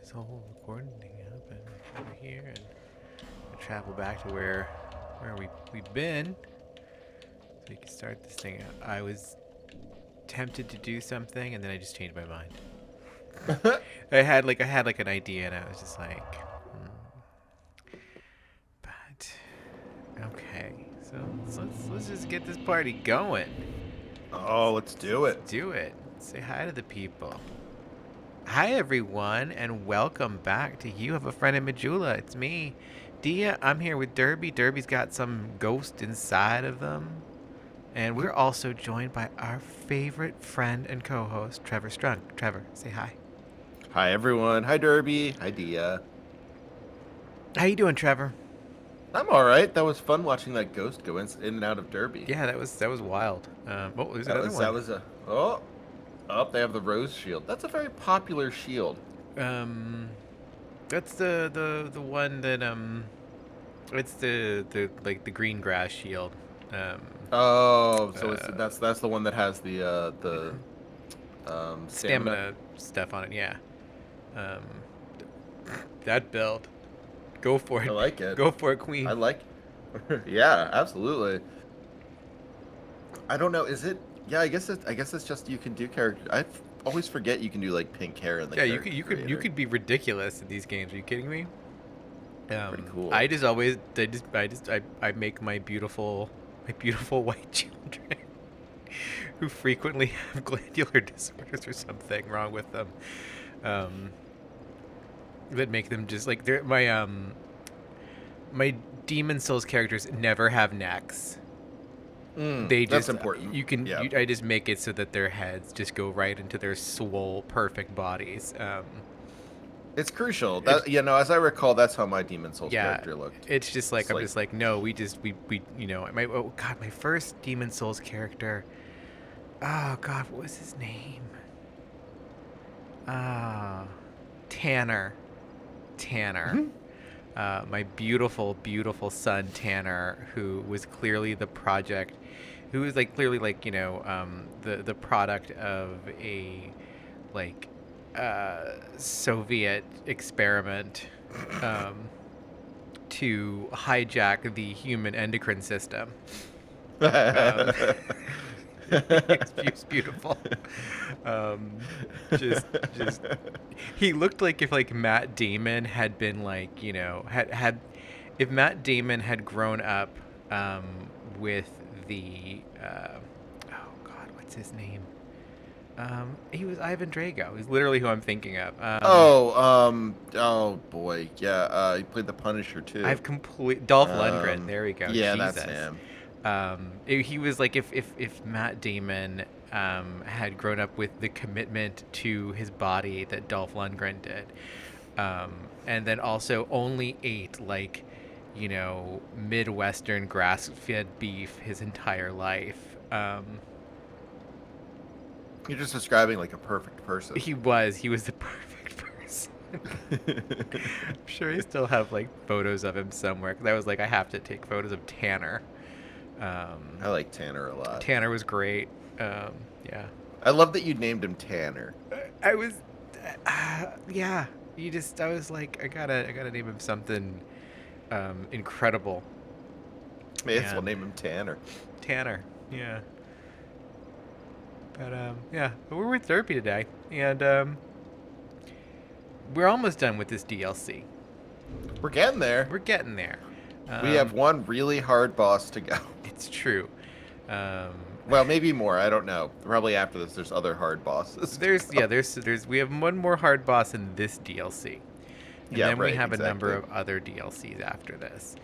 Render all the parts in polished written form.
this whole recording thing up and over here and travel back to where we've been so we can start this thing out. I was tempted to do something and then I just changed my mind. I had like an idea and I was just like, but okay. So let's just get this party going. Oh, let's do it. Let's do it. Say hi to the people. Hi everyone, and welcome back to You Have a Friend in Majula. It's me, Dia. I'm here with Derby. Derby's got some ghost inside of them. And we're also joined by our favorite friend and co-host, Trevor Strunk. Trevor, say hi. Hi, everyone. Hi, Derby. Hi, Dia. How you doing, Trevor? I'm all right. That was fun watching that ghost go in and out of Derby. Yeah, that was wild. Oh, there's another one. That was a they have the rose shield. That's a very popular shield. That's the one that it's the like the green grass shield. That's the one that has the stamina stuff on it. Yeah. Um, that build. Go for it. I like it. Go for it, Queen. I like. Yeah, absolutely. I don't know. Is it? Yeah, I guess it's just you can do character. I always forget you can do like pink hair in the. Yeah, you could be ridiculous in these games. Are you kidding me? Pretty cool. I make my beautiful white children who frequently have glandular disorders or something wrong with them. That make them just like they're my Demon Souls characters never have necks. That's important. I just make it so that their heads just go right into their swole, perfect bodies. It's crucial. As I recall, that's how my Demon Souls character looked. It's just like I'm just like no, we my first Demon Souls character. Oh God, what was his name? Tanner. My beautiful, beautiful son Tanner, who was clearly the project, who was like clearly like the product of a Soviet experiment to hijack the human endocrine system. It's beautiful. Just he looked like if like Matt Damon had been like if Matt Damon had grown up with the oh God, what's his name? He was Ivan Drago. He's literally who I'm thinking of. Oh boy, yeah. He played the Punisher too. Dolph Lundgren. There we go. Yeah, Jesus. That's him. He was like if Matt Damon had grown up with the commitment to his body that Dolph Lundgren did, and then also only ate like Midwestern grass-fed beef his entire life. You're just describing like a perfect person. He was the perfect person. I'm sure I still have like photos of him somewhere because I was like I have to take photos of Tanner. I like Tanner a lot. Tanner was great. Yeah. I love that you named him Tanner. I was, yeah. I was like, I gotta name him something, incredible. May as well name him Tanner. Tanner, yeah. But yeah. But we're with Derpy today, and we're almost done with this DLC. We're getting there. We have one really hard boss to go. It's true. Well, maybe more. I don't know. Probably after this, there's other hard bosses. We have one more hard boss in this DLC, and then we have a number of other DLCs after this.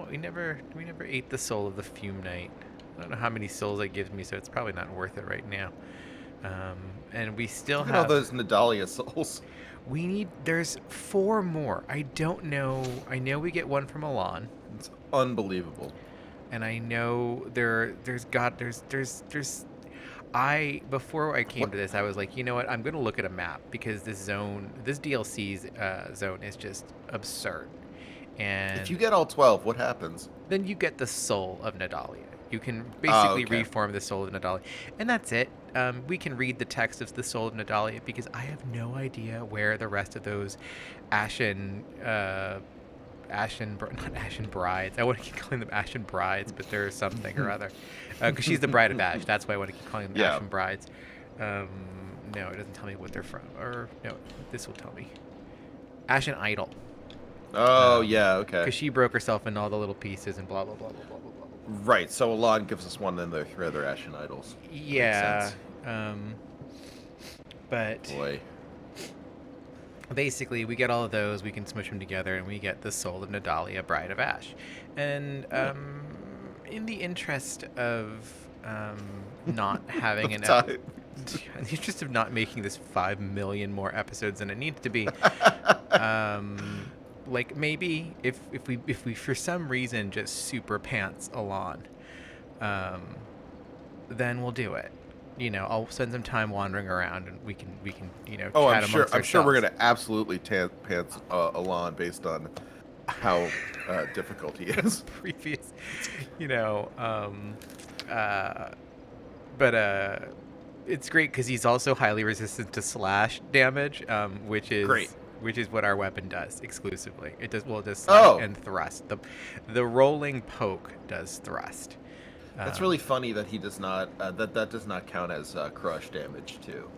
We never ate the soul of the Fume Knight. I don't know how many souls it gives me, so it's probably not worth it right now. And we still have all those Nadalia souls. There's 4 more. I don't know. I know we get one from Elan. It's unbelievable. And I know before I came to this, I was like, you know what? I'm going to look at a map because this DLC's zone is just absurd. And if you get all 12, what happens? Then you get the soul of Nadalia. You can basically reform the soul of Nadalia. And that's it. we can read the text of the Soul of Nadalia, because I have no idea where the rest of those ashen, not ashen brides. I want to keep calling them ashen brides, but they're something or other. Because she's the bride of ash. That's why I want to keep calling them Yeah. ashen brides. No, it doesn't tell me what they're from. Or, no, this will tell me. Ashen idol. Oh, yeah, okay. Because she broke herself into all the little pieces and blah, blah, blah, blah, blah, blah, blah. Right, so Alon gives us one, and the three other Ashen Idols. Yeah. Makes But Boy. basically, we get all of those, we can smush them together, and we get the Soul of Nadalia, Bride of Ash. And in the interest of not having an Time. in the interest of not making this 5 million more episodes than it needs to be, like maybe if we for some reason just super pants Alon, then we'll do it. You know, I'll spend some time wandering around, and we can Oh, chat I'm amongst sure we're ourselves. gonna absolutely pants Alon based on how difficult he is. Previous, you know, but it's great because he's also highly resistant to slash damage, which is Great. which is what our weapon does exclusively. It does slash Oh. and thrust. The rolling poke does thrust. That's really funny that he does not that does not count as crush damage too.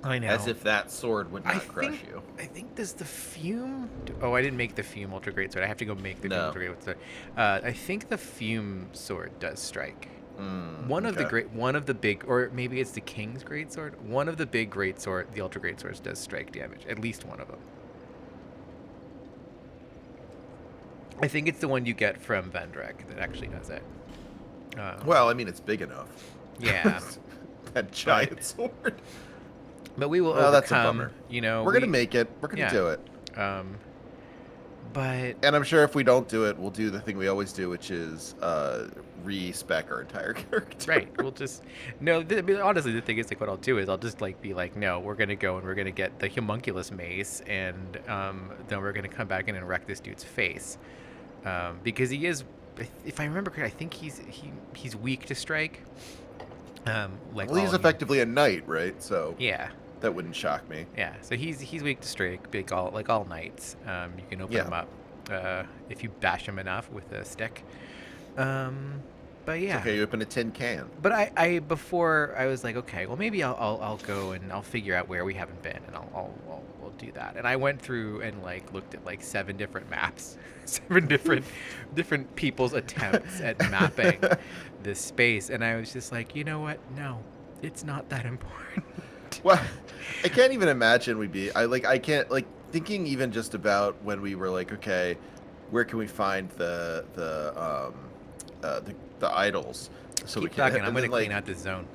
I know. As if that sword would not crush you. I think does the fume. Oh, I didn't make the fume ultra great sword. I have to go make the fume No. ultra great sword. I think the fume sword does strike. One of the big, or maybe it's the king's great sword. One of the big great sword, the ultra great swords, does strike damage. At least one of them. I think it's the one you get from Vendrick that actually does it. Well, I mean, it's big enough. Yeah. That giant sword. But we will Well, that's a overcome. bummer. You know, We're gonna make it. We're gonna yeah. do it. But And I'm sure if we don't do it, we'll do the thing we always do, which is respec our entire character. right, we'll just no. I mean, honestly, the thing is, like, what I'll do is I'll just like be like, no, we're gonna go and we're gonna get the homunculus mace, and then we're gonna come back in and wreck this dude's face, because he is, if I remember correctly, I think he's weak to strike. Like Well, he's all effectively a knight, right? So yeah. that wouldn't shock me. Yeah, so he's weak to strike, like all knights. You can open Yeah. him up if you bash him enough with a stick. But yeah. Okay, you open a tin can. But I before I was like, okay, well maybe I'll go and I'll figure out where we haven't been, and I'll do that. And I went through and like looked at like 7 different maps, 7 different people's attempts at mapping this space, and I was just like, you know what? No, it's not that important. Well, I can't even imagine I can't like thinking even just about when we were like, okay, where can we find the idols so we Keep can talking. I'm and gonna then, clean like, out this zone.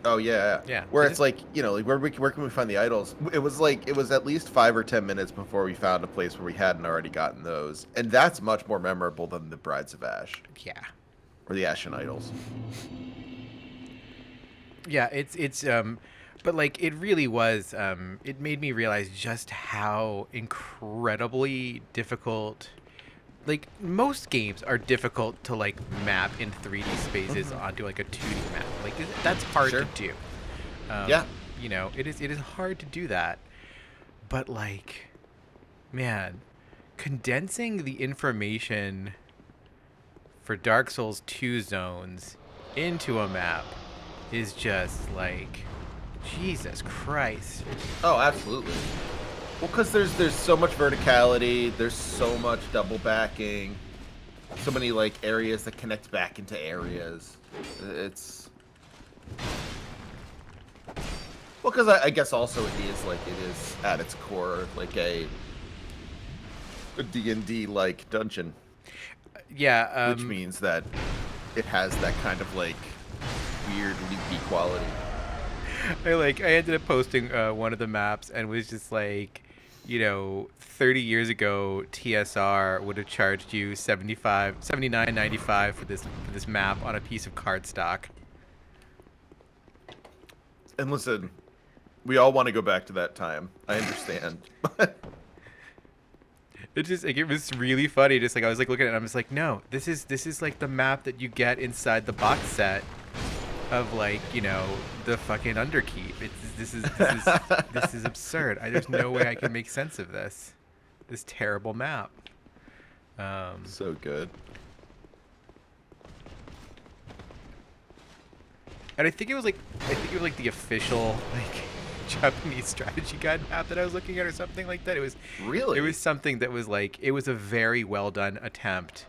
Oh yeah. Yeah. Where It it's is- like, you know, like where can we find the idols? It was at least 5 or 10 minutes before we found a place where we hadn't already gotten those, and that's much more memorable than the Brides of Ash Yeah. or the Ashen Idols. Yeah, it's but like it really was it made me realize just how incredibly difficult, like most games are difficult to like map in 3D spaces onto like a 2D map. Like that's hard Sure. to do. Yeah. You know, it is hard to do that. But like, man, condensing the information for Dark Souls 2 zones into a map is just like, Jesus Christ. Oh, absolutely. Well, because there's so much verticality, there's so much double backing, so many like areas that connect back into areas. It's well, because I guess also it is at its core like a D&D like dungeon, Yeah, which means that it has that kind of like weird loopy quality. I ended up posting one of the maps and was just like, you know, 30 years ago TSR would have charged you $79.95 for this map on a piece of cardstock. And listen, we all want to go back to that time. I understand. It just like, it was really funny. Just like I was like looking at it, and I'm just like, no, this is like the map that you get inside the box set of like, you know, the fucking Underkeep. This is absurd. There's no way I can make sense of this terrible map. So good. And I think it was like the official like Japanese strategy guide map that I was looking at or something like that. Really? It was something that was like, it was a very well done attempt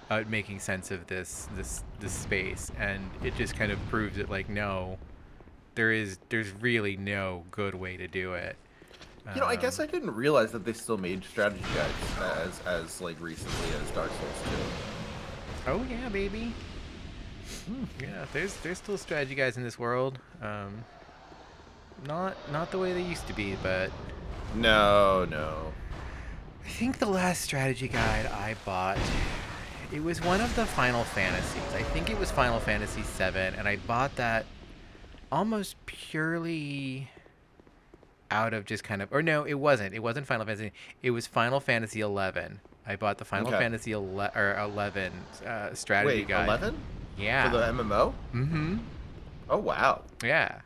at making sense of this space, and it just kind of proves that like, no, there's really no good way to do it. You know, I guess I didn't realize that they still made strategy guides as like recently as Dark Souls 2. Oh yeah, baby. Yeah, there's still strategy guides in this world. Not the way they used to be, but No. I think the last strategy guide I bought, it was one of the Final Fantasies. I think it was Final Fantasy VII, and I bought that almost purely out of just kind of, or no, it wasn't. It wasn't Final Fantasy. It was Final Fantasy 11. I bought the Final Fantasy 11 strategy Wait, guide. 11? Yeah. For the MMO? Mm-hmm. Oh, wow. Yeah.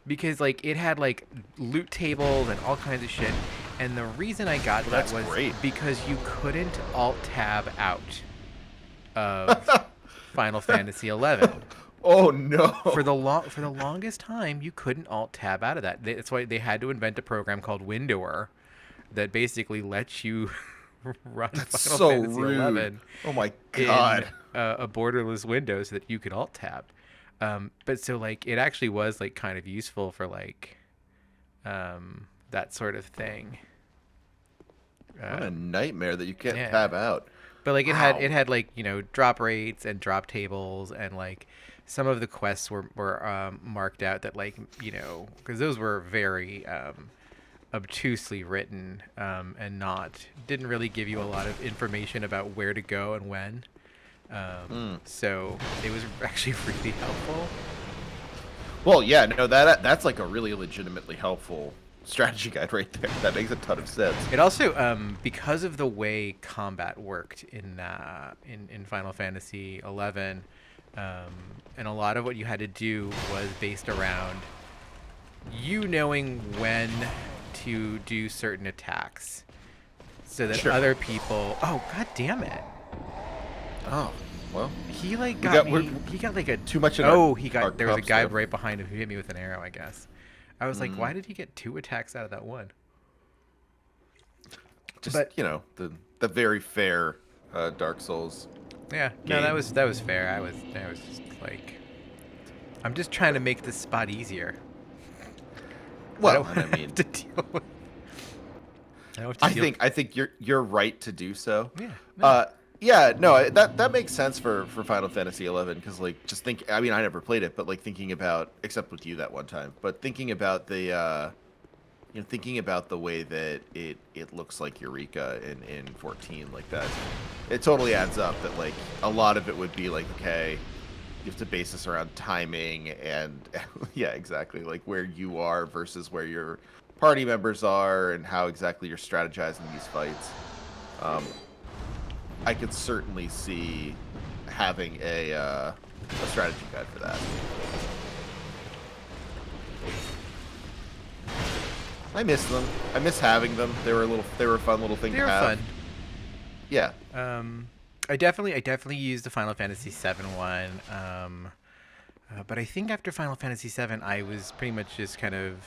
Because like it had like loot tables and all kinds of shit. And the reason I got that was great. because you couldn't alt tab out of Final Fantasy 11. Oh no. For the longest time, you couldn't alt tab out of that. That's why they had to invent a program called Windower that basically lets you run That's Final so Fantasy rude. 11 Oh my god. in a borderless window so that you could alt tab. But so like it actually was like kind of useful for like that sort of thing. What a nightmare that you can't yeah. tab out. But like it Wow. had like, you know, drop rates and drop tables, and like some of the quests were marked out that like, you know, because those were very obtusely written and didn't really give you a lot of information about where to go and when. So it was actually really helpful. Well, yeah, no, that's like a really legitimately helpful strategy guide right there. That makes a ton of sense. It also, because of the way combat worked in Final Fantasy 11, and a lot of what you had to do was based around you knowing when to do certain attacks, so that Sure. other people. Oh, god damn it! Oh, well. He like got- got we're me. He got like a too much in Oh, our- he our got. There was a cups guy there. right behind him who hit me with an arrow, I guess. I was like, why did he get 2 attacks out of that one? Just, But- you know, the very fair Dark Souls. Yeah, no, Game. that was fair. I was just like, I'm just trying to make this spot easier. Well, I I don't mean, have to deal with. I don't have to deal I think you're right to do so. Yeah. No. Yeah, no, that makes sense for Final Fantasy 11 because like just think. I mean, I never played it, but like thinking about, except with you that one time, but thinking about the, thinking about the way that it looks like Eureka in 14 like that, it totally adds up. That like a lot of it would be like, okay, you have to base this around timing and yeah, exactly, like where you are versus where your party members are and how exactly you're strategizing these fights. I could certainly see having a strategy guide for that. I miss them. I miss having them. They were a fun little thing They to were have. fun. Yeah. I definitely used the Final Fantasy VII one. But I think after Final Fantasy VII, I was pretty much just kind of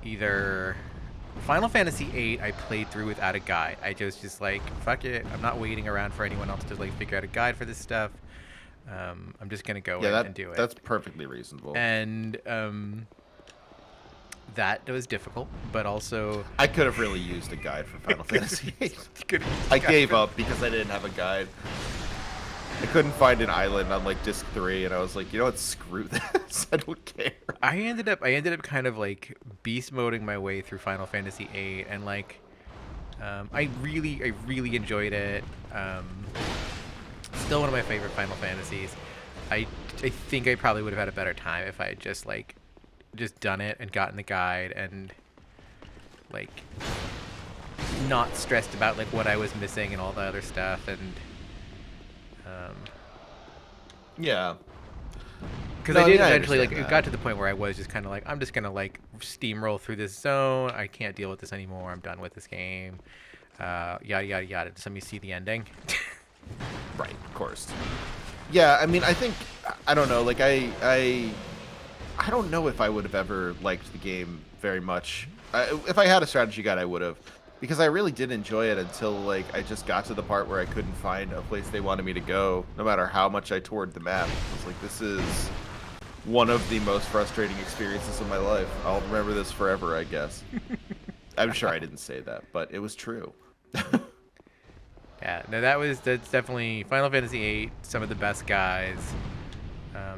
either Final Fantasy VIII. I played through without a guide. I just like, fuck it. I'm not waiting around for anyone else to like figure out a guide for this stuff. I'm just gonna go in and do it. That's perfectly reasonable. And that was difficult, but also I could have really used a guide for Final Fantasy VIII. Good- I gave up because I didn't have a guide. I couldn't find an island on like disc 3, and I was like, you know what? Screw this. I don't care. I ended up kind of like beast moding my way through Final Fantasy VIII, and like I really enjoyed it. Still one of my favorite Final Fantasies. I think I probably would have had a better time if I had just done it and gotten the guide and like not stressed about like what I was missing and all the other stuff. And Yeah. Because No, I I mean, did I eventually, like, understand it that. got to the point where I was just kind of like, I'm just gonna like steamroll through this zone. I can't deal with this anymore. I'm done with this game. Yada yada yada. Just let me see the ending. Right, of course. Yeah, I mean, I think I don't know. Like, I don't know if I would have ever liked the game very much. If I had a strategy guide, I would have, because I really did enjoy it until like I just got to the part where I couldn't find a place they wanted me to go, no matter how much I toured the map. I was like, this is one of the most frustrating experiences of my life. I'll remember this forever, I guess. I'm sure I didn't say that, but it was true. Yeah, no, that's definitely Final Fantasy VIII. Some of the best guys,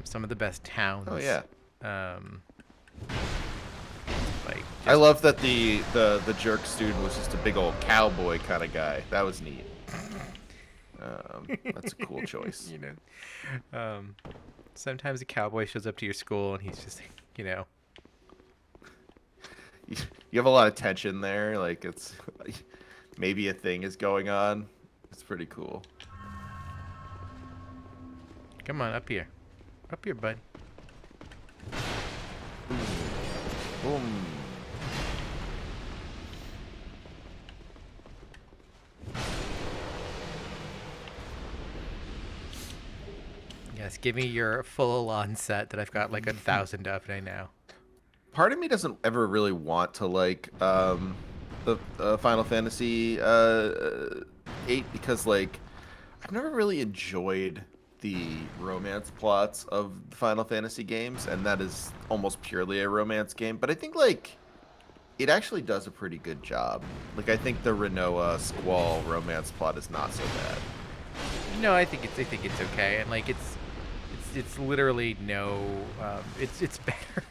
some of the best towns. Oh yeah. Um, like I just, love that the jerk student was just a big old cowboy kind of guy. That was neat. That's a cool choice. you know, sometimes a cowboy shows up to your school and he's just, you know, You have a lot of tension there. Like it's maybe a thing is going on. It's pretty cool. come on up here, bud. Boom. Yes, give me your full Elan set that I've got like 1,000 of right now. Part of me doesn't ever really want to like the Final Fantasy 8 because like I've never really enjoyed the romance plots of the Final Fantasy games, and that is almost purely a romance game. But I think like it actually does a pretty good job. Like I think the Renoa Squall romance plot is not so bad. No, I think it's okay, and like it's literally no, it's better,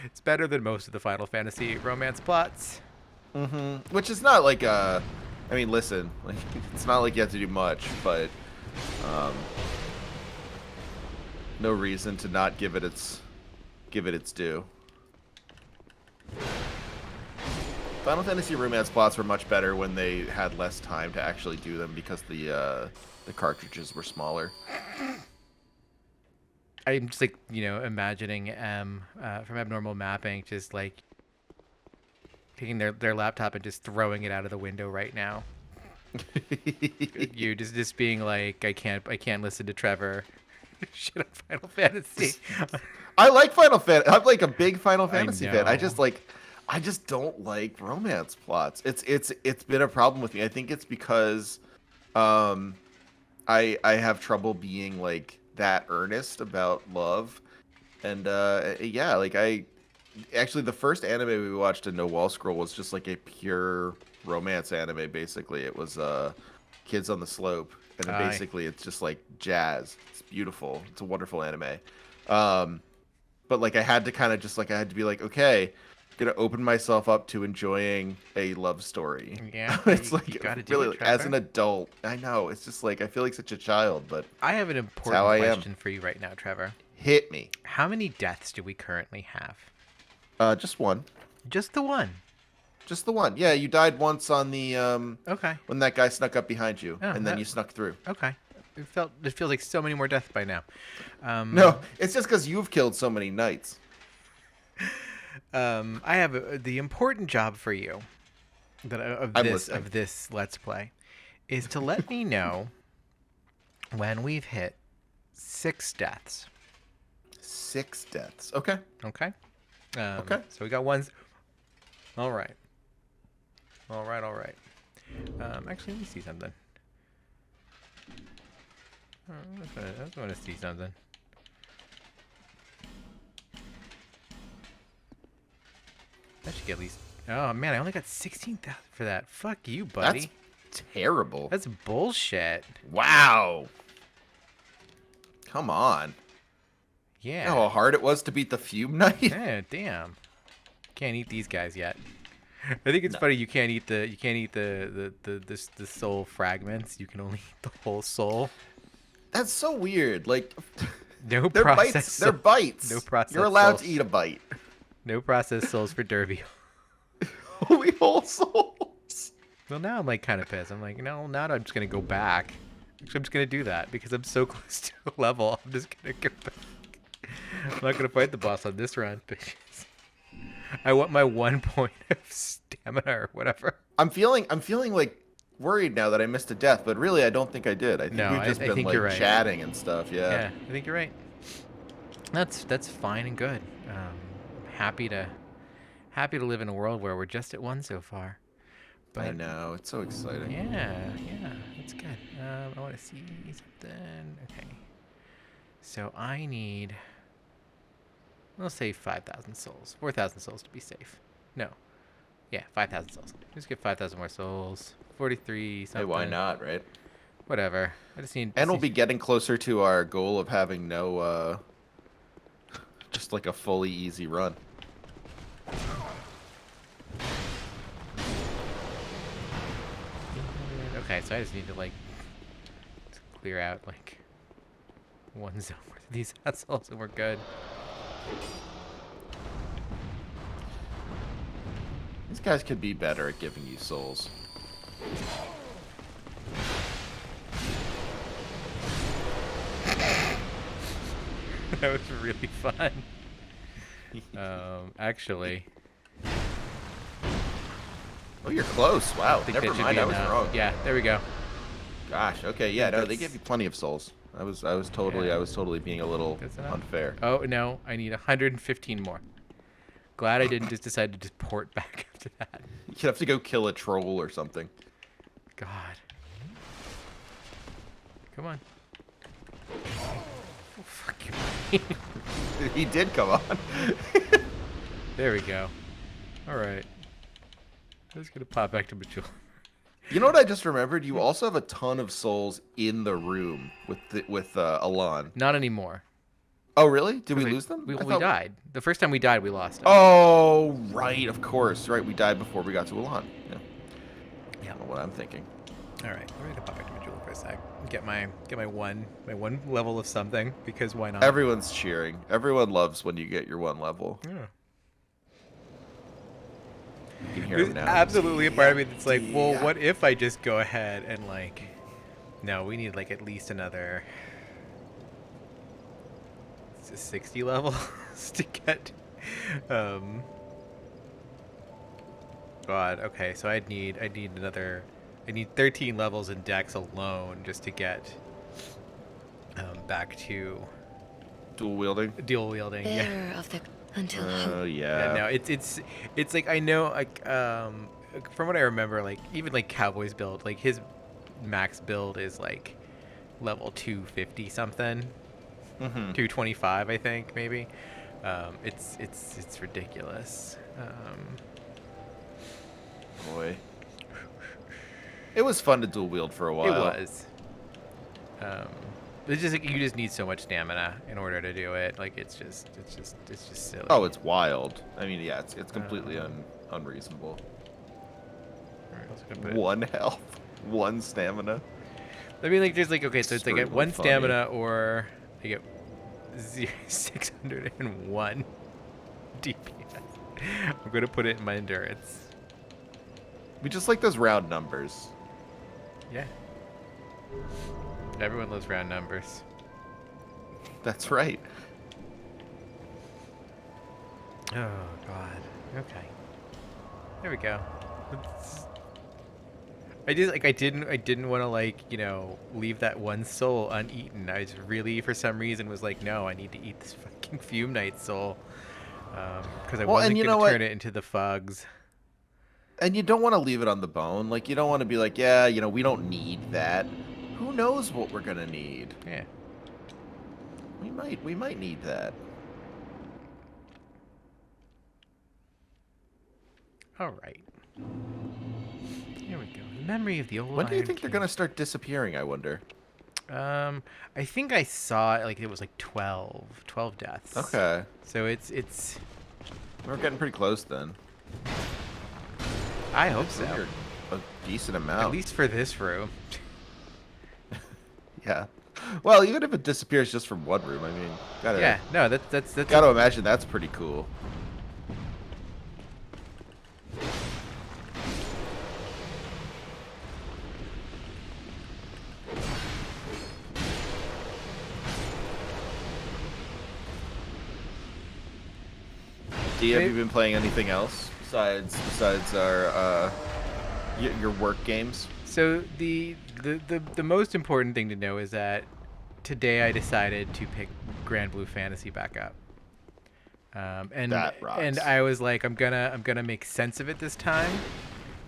it's better than most of the Final Fantasy romance plots. Which is not like I mean, listen, like it's not like you have to do much, but um, no reason to not give it its due. Final Fantasy romance plots were much better when they had less time to actually do them because the cartridges were smaller. I'm just like, you know, imagining from Abnormal Mapping just like taking their laptop and just throwing it out of the window right now. You just being like, I can't listen to Trevor. Shit on Final Fantasy. I like Final Fantasy. I'm like a big Final I Fantasy fan. know. I just don't like romance plots. It's been a problem with me. I think it's because I have trouble being like that earnest about love. And yeah, like I actually the first anime we watched in No Wall Scroll was just like a pure romance anime basically. It was Kids on the Slope, and then Aye. basically it's just like jazz. It's beautiful. It's a wonderful anime. But like I had to kind of just like I had to be like, okay, gonna open myself up to enjoying a love story. Yeah, It's you like gotta do really it, like, as an Trevor. adult. I know it's just like I feel like such a child, but I have an how important I am. question for you right now, Trevor. Hit me. How many deaths do we currently have? Just one. Just the one. Just the one. Yeah, you died once on the Okay. when that guy snuck up behind you, Oh, and then that- you snuck through. Okay. It feels like so many more deaths by now. No, it's just because you've killed so many knights. I have the important job for you that I'm listening. of this Let's Play is to let me know when we've hit 6 deaths. 6 deaths. Okay. Okay. Okay. So we got ones. All right. All right. All right. Actually, let me see something. I just want to see something. I should get at least. Oh man, I only got 16,000 for that. Fuck you, buddy. That's terrible. That's bullshit. Wow. Come on. You Yeah. know how hard it was to beat the Fume Knight? Yeah, damn. Can't eat these guys yet. I think it's funny you can't eat the soul fragments. You can only eat the whole soul. That's so weird. Like No they're processed bites. They're soul- bites. No processed You're allowed to souls. eat a bite. No processed souls for Derby. Holy whole souls. Well, now I'm like kind of pissed. I'm like, no, now I'm just gonna go back. Actually, I'm just gonna do that because I'm so close to a level. I'm just gonna go back. I'm not gonna fight the boss on this run, bitches. I want my 1 point of stamina or whatever. I'm feeling like worried now that I missed a death, but really I don't think I did. I think No, we've just I been think like you're right. chatting and stuff. Yeah. Yeah, I think you're right. That's fine and good. Happy to live in a world where we're just at 1 so far. But I know, it's so exciting. yeah, it's good. I want to see something. Okay. So I need, let's say 5,000 souls. 4,000 souls to be safe. No. Yeah, 5,000 souls. Just get 5,000 more souls. 43 something. Hey, why not, right? Whatever. I just need... And we'll be getting closer to our goal of having no, just like a fully easy run. Okay, so I just need to, like, clear out, like, 1 zone worth of these assholes and we're good. These guys could be better at giving you souls. That was really fun. Actually... Oh, you're close. Wow. think Never that should mind. be I was enough. wrong. Yeah, there we go. Gosh. Okay. Yeah. No, they That's- gave you plenty of souls. I was totally being a little That's enough. unfair. Oh, no, I need 115 more. Glad I didn't just decide to just port back after that. You'd have to go kill a troll or something. God. Come on. Oh, fuck you. He did come on. There we go. All right. I'm just going to pop back to Majula. You know what I just remembered? You also have a ton of souls in the room with Alon. Not anymore. Oh, really? Did we Like, lose them? We I thought- died. The first time we died, we lost them. Oh, right. Of course. Right. We died before we got to Alon. Yeah. I don't know what I'm thinking. All right. I'm going to pop back to Majula for a sec. Get my one level of something, because why not? Everyone's cheering. Everyone loves when you get your 1 level. Yeah. You can hear There's him now. absolutely a part of me that's like, well, Yeah. what if I just go ahead and, like, no, we need, like, at least another 60 levels to get, God, okay, so I need 13 levels in Dex alone just to get, back to Dual wielding. dual wielding, yeah. Bearer of the until Oh, Yeah, yeah. no, it's like, I know, like, from what I remember, like, even like Cowboy's build, like his max build is like level 250 something, Mm-hmm. 225, I think, maybe. It's ridiculous. Boy. It was fun to dual wield for a while. It was. It's just like, you just need so much stamina in order to do it. Like, it's just silly. Oh, it's wild. I mean, yeah, it's completely unreasonable. All right, I was gonna put it- 1 health, 1 stamina. I mean, like, there's like, okay, so it's like Screw at 1 funny. stamina, or I get 601 DPS. I'm gonna put it in my endurance. We just like those round numbers. Yeah. Everyone loves round numbers. That's right. Oh God. Okay. There we go. It's- I just like I didn't want to, like, you know, leave that 1 soul uneaten. I just really, for some reason, was like, no, I need to eat this fucking Fume Knight soul, because I Well, wasn't and you gonna know what? turn it into the Fugs. And you don't want to leave it on the bone. Like, you don't want to be like, yeah, you know, we don't need that. Who knows what we're gonna need? Yeah. We might need that. All right. Here we go. The memory of the old. When do you Iron think they're King. gonna start disappearing? I wonder. I think I saw it, like, it was like 12 deaths. Okay, So it's. we're getting pretty close then. I hope so. We're a decent amount. At least for this room. Yeah. Well, even if it disappears just from 1 room, I mean, gotta Yeah. No, that's. gotta imagine that's pretty cool. D, have you been playing anything else besides our your work games? So the most important thing to know is that today I decided to pick Grand Blue Fantasy back up. And That rocks. and I was like, I'm gonna make sense of it this time.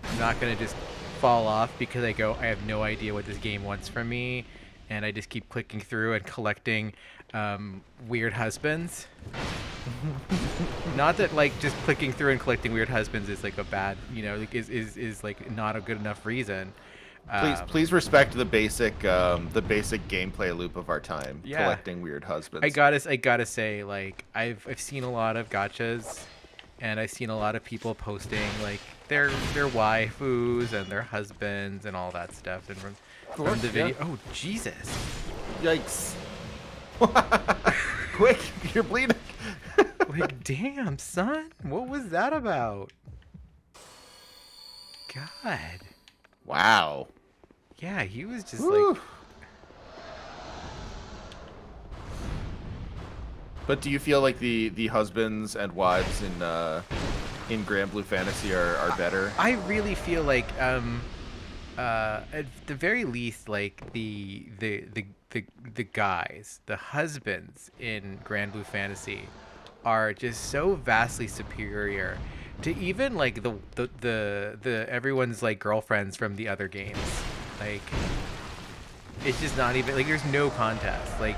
I'm not gonna just fall off because I have no idea what this game wants from me, and I just keep clicking through and collecting weird husbands. Not that like just clicking through and collecting weird husbands is like a bad, like, is like not a good enough reason. Please respect the basic gameplay loop of our time. Yeah. Collecting weird husbands. I gotta say, like, I've seen a lot of gachas, and I've seen a lot of people posting like their waifus and their husbands and all that stuff, and from the video. Yeah. Oh Jesus! Yikes! Quick, you're bleeding. Like, damn, son, what was that about? God. Wow. Yeah, he was just Whew. like. But do you feel like the husbands and wives in Grand Blue Fantasy are better? I really feel like at the very least, like the guys, the husbands in Grand Blue Fantasy are just so vastly superior to even like the everyone's like girlfriends from the other games. Like, it's just not even like there's no contest. Like,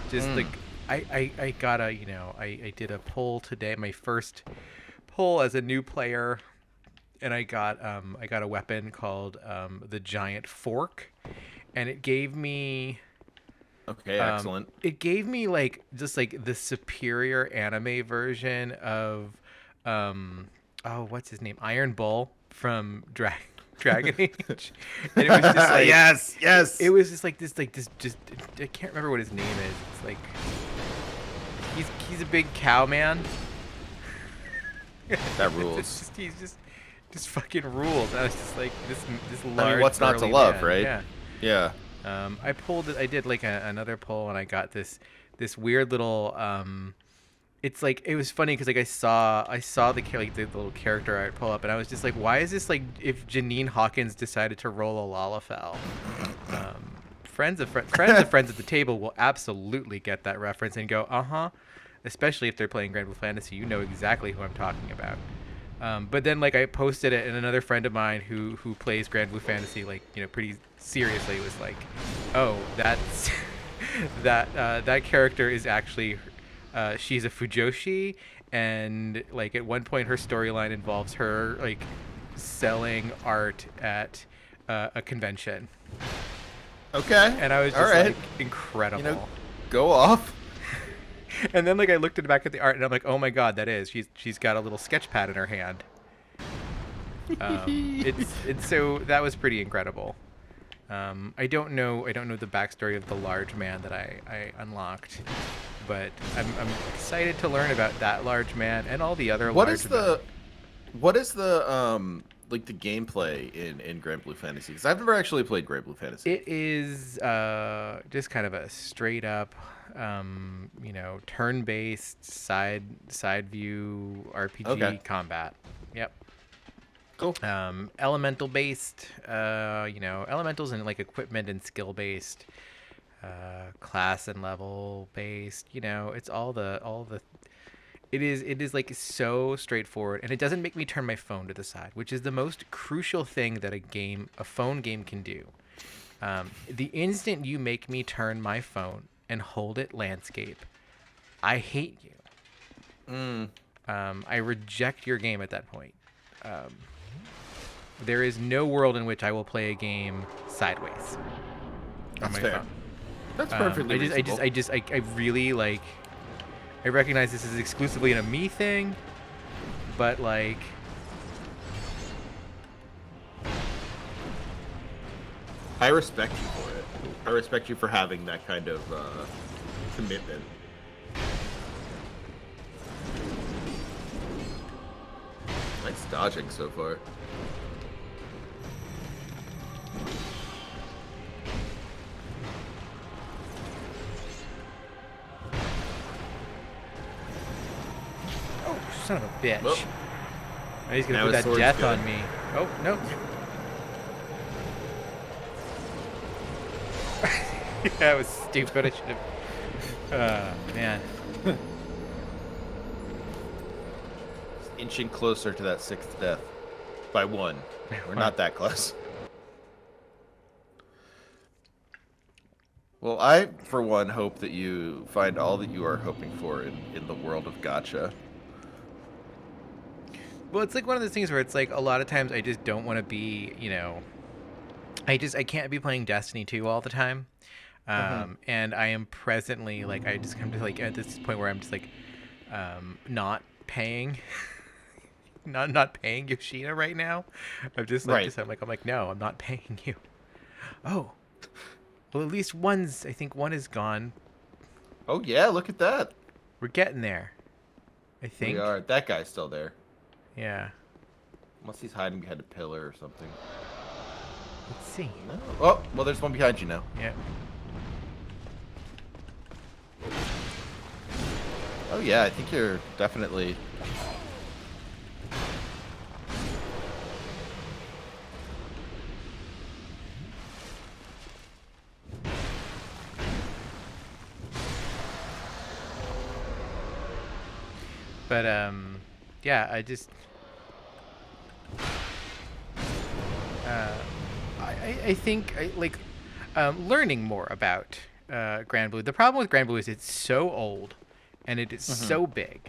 just like I got a I did a poll today, my first poll as a new player, and I got a weapon called the Giant Fork, and it gave me Okay, excellent. it gave me like just like the superior anime version of oh, what's his name, Iron Bull from Dragon Age, and it was just like yes. it was just like this just I can't remember what his name is. It's like he's a big cow man. That rules. He's just fucking rules. I was just like this large. I mean, what's not to burly love, man. right? Yeah. Yeah. I pulled it. I did like another poll, and I got this weird little. It's like, it was funny because like I saw the little character art pull up, and I was just like, why is this like if Janine Hawkins decided to roll a Lalafell? Friends of friends at the table will absolutely get that reference and go, especially if they're playing Grand Blue Fantasy. You know exactly who I'm talking about. But then like I posted it, and another friend of mine who plays Grand Blue Fantasy like pretty seriously was like, oh, that's that character is actually she's a Fujoshi, and like at one point her storyline involves her like selling art at a convention. Okay. And I was just like, incredible. Go off. And then like I looked back at the art, and I'm like, oh my god, that is she's got a little sketch pad in her hand. It's so that was pretty incredible. I don't know the backstory of the large man that I unlocked, but I'm excited to learn about that large man and all the other What large is men. what is the like the gameplay in Grand Blue Fantasy? Because I've never actually played Grand Blue Fantasy. It is just kind of a straight up turn-based side view RPG combat. Yep. Cool. Elemental based, elementals and like equipment and skill based, class and level based. It's all the. It is like so straightforward, and it doesn't make me turn my phone to the side, which is the most crucial thing that a phone game can do. The instant you make me turn my phone and hold it landscape, I hate you. I reject your game at that point. There is no world in which I will play a game sideways on my phone. That's perfectly reasonable. I really like. I recognize this is exclusively a me thing, but like. I respect you for it. I respect you for having that kind of commitment. Nice dodging so far. son of a bitch. Well, Now he's gonna now put his that sword's death good. on me. Oh, no. That was stupid. I should have... man. Inching closer to that 6th death. By 1. We're not that close. Well, I, for one, hope that you find all that you are hoping for in the world of gacha. Well, it's like one of those things where it's like a lot of times I just don't want to be, I can't be playing Destiny 2 all the time. And I am presently like I just come to like at this point where I'm just like not paying not paying Yoshida right now. I'm just like Right. I'm like no, I'm not paying you. Oh. Well, at least I think one is gone. Oh, yeah, look at that. We're getting there. I think. We are. That guy's still there. Yeah. Unless he's hiding behind a pillar or something. Let's see. No. Oh, well, there's one behind you now. Yeah. Oh, yeah, I think you're definitely... But yeah, I just I think learning more about Grand Blue. The problem with Grand Blue is it's so old and it is so big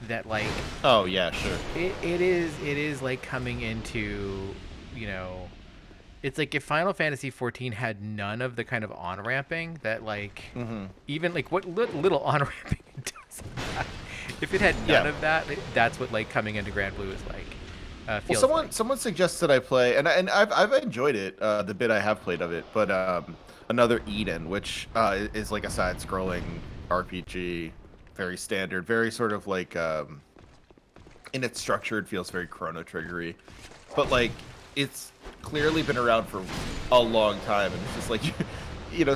that like Oh, yeah, sure. it is like coming into, it's like if Final Fantasy 14 had none of the kind of on-ramping that like even like what little on-ramping it does have. If it had none of that, that's what like coming into Grand Blue is like. Well, someone suggests that I play, and I've enjoyed it, the bit I have played of it, but another Eden, which is like a side-scrolling RPG, very standard, very sort of like in its structure, it feels very Chrono Triggery, but like it's clearly been around for a long time, and it's just like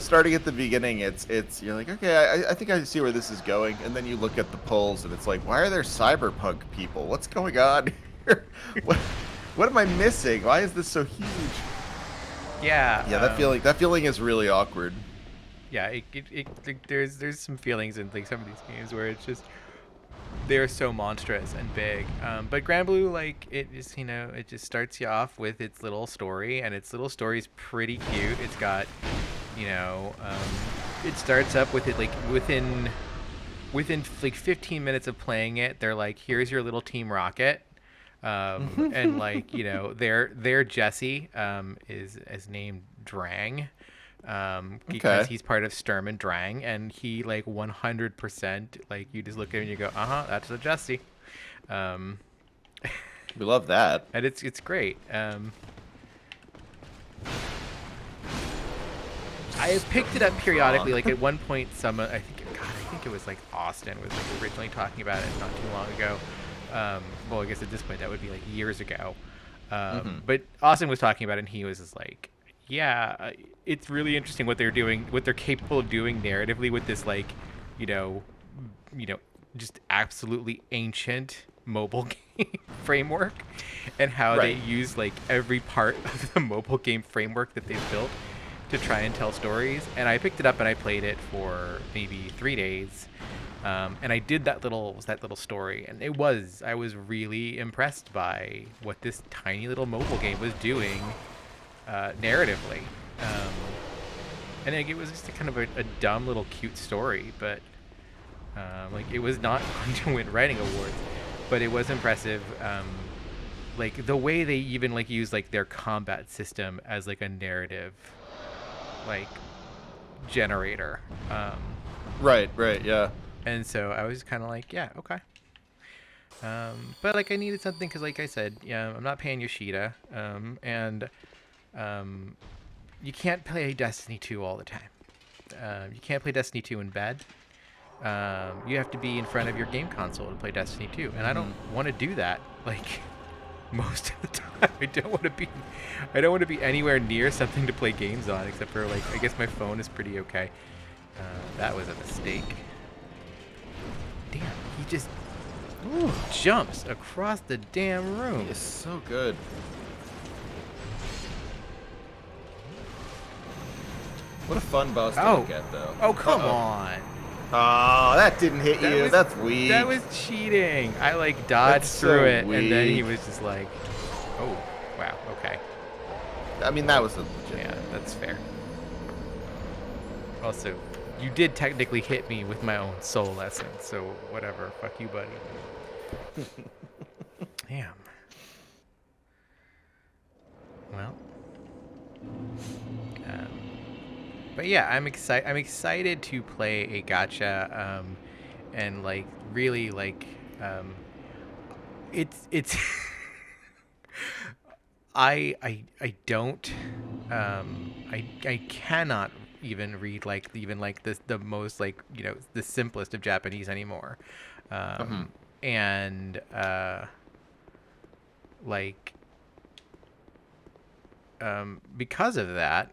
starting at the beginning, it's you're like, okay, I think I see where this is going, and then you look at the polls, and it's like, why are there cyberpunk people? What's going on here? What am I missing? Why is this so huge? Yeah. Yeah, that feeling is really awkward. Yeah, there's some feelings in like some of these games where it's just they're so monstrous and big. But Grand Blue, like it just starts you off with its little story, and its little story's pretty cute. It's got it starts up with it like within like 15 minutes of playing it, they're like, here's your little Team Rocket. And like, their Jesse is named Drang. Because he's part of Sturm and Drang, and he like 100% like you just look at him and you go, that's a Jesse. We love that. And it's great. I have picked it up periodically. Like at one point, I think it was like Austin was like originally talking about it not too long ago. Well, I guess at this point that would be like years ago. But Austin was talking about it, and he was just like, yeah, it's really interesting what they're doing, what they're capable of doing narratively with this like, just absolutely ancient mobile game framework, and how they use like every part of the mobile game framework that they've built to try and tell stories. And I picked it up and I played it for maybe 3 days. And I did that little story, and I was really impressed by what this tiny little mobile game was doing narratively. And like, it was just a kind of a dumb little cute story, but like it was not going to win writing awards, but it was impressive. Like the way they even like use like their combat system as like a narrative like generator. Right, yeah. And so I was kind of like, yeah, okay. But like I needed something because, like I said, yeah, I'm not paying Yoshida, and you can't play Destiny 2 all the time. You can't play Destiny 2 in bed. You have to be in front of your game console to play Destiny 2, and I don't want to do that. Like most of the time, I don't want to be anywhere near something to play games on, except for like I guess my phone is pretty okay. That was a mistake. Damn, Ooh, jumps across the damn room. It's so good. What a fun boss to look at, though. Oh, come Uh-oh. on. Oh, that didn't hit you. That's weak. That was cheating. I like dodged That's through so it, and then he weak. was just like, oh, wow, okay. I mean, that was a legit. Yeah, that's fair. Also, you did technically hit me with my own soul essence, so whatever. Fuck you, buddy. Damn. Well. But yeah, I'm excited. I'm excited to play a gacha, and like really like, it's. I don't, I cannot even read like even like the most like the simplest of Japanese anymore, and like because of that.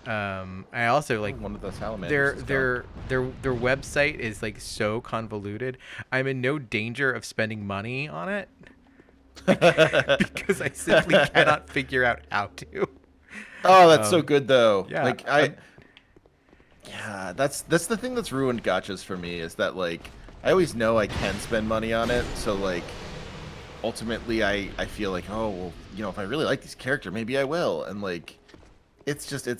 I also like one of the salamanders. their website is like so convoluted. I'm in no danger of spending money on it because I simply cannot figure out how to. Oh, that's so good though. Yeah, like yeah, that's the thing that's ruined gachas for me is that like I always know I can spend money on it, so like ultimately I feel like, oh well, if I really like this character, maybe I will, and like it's gotten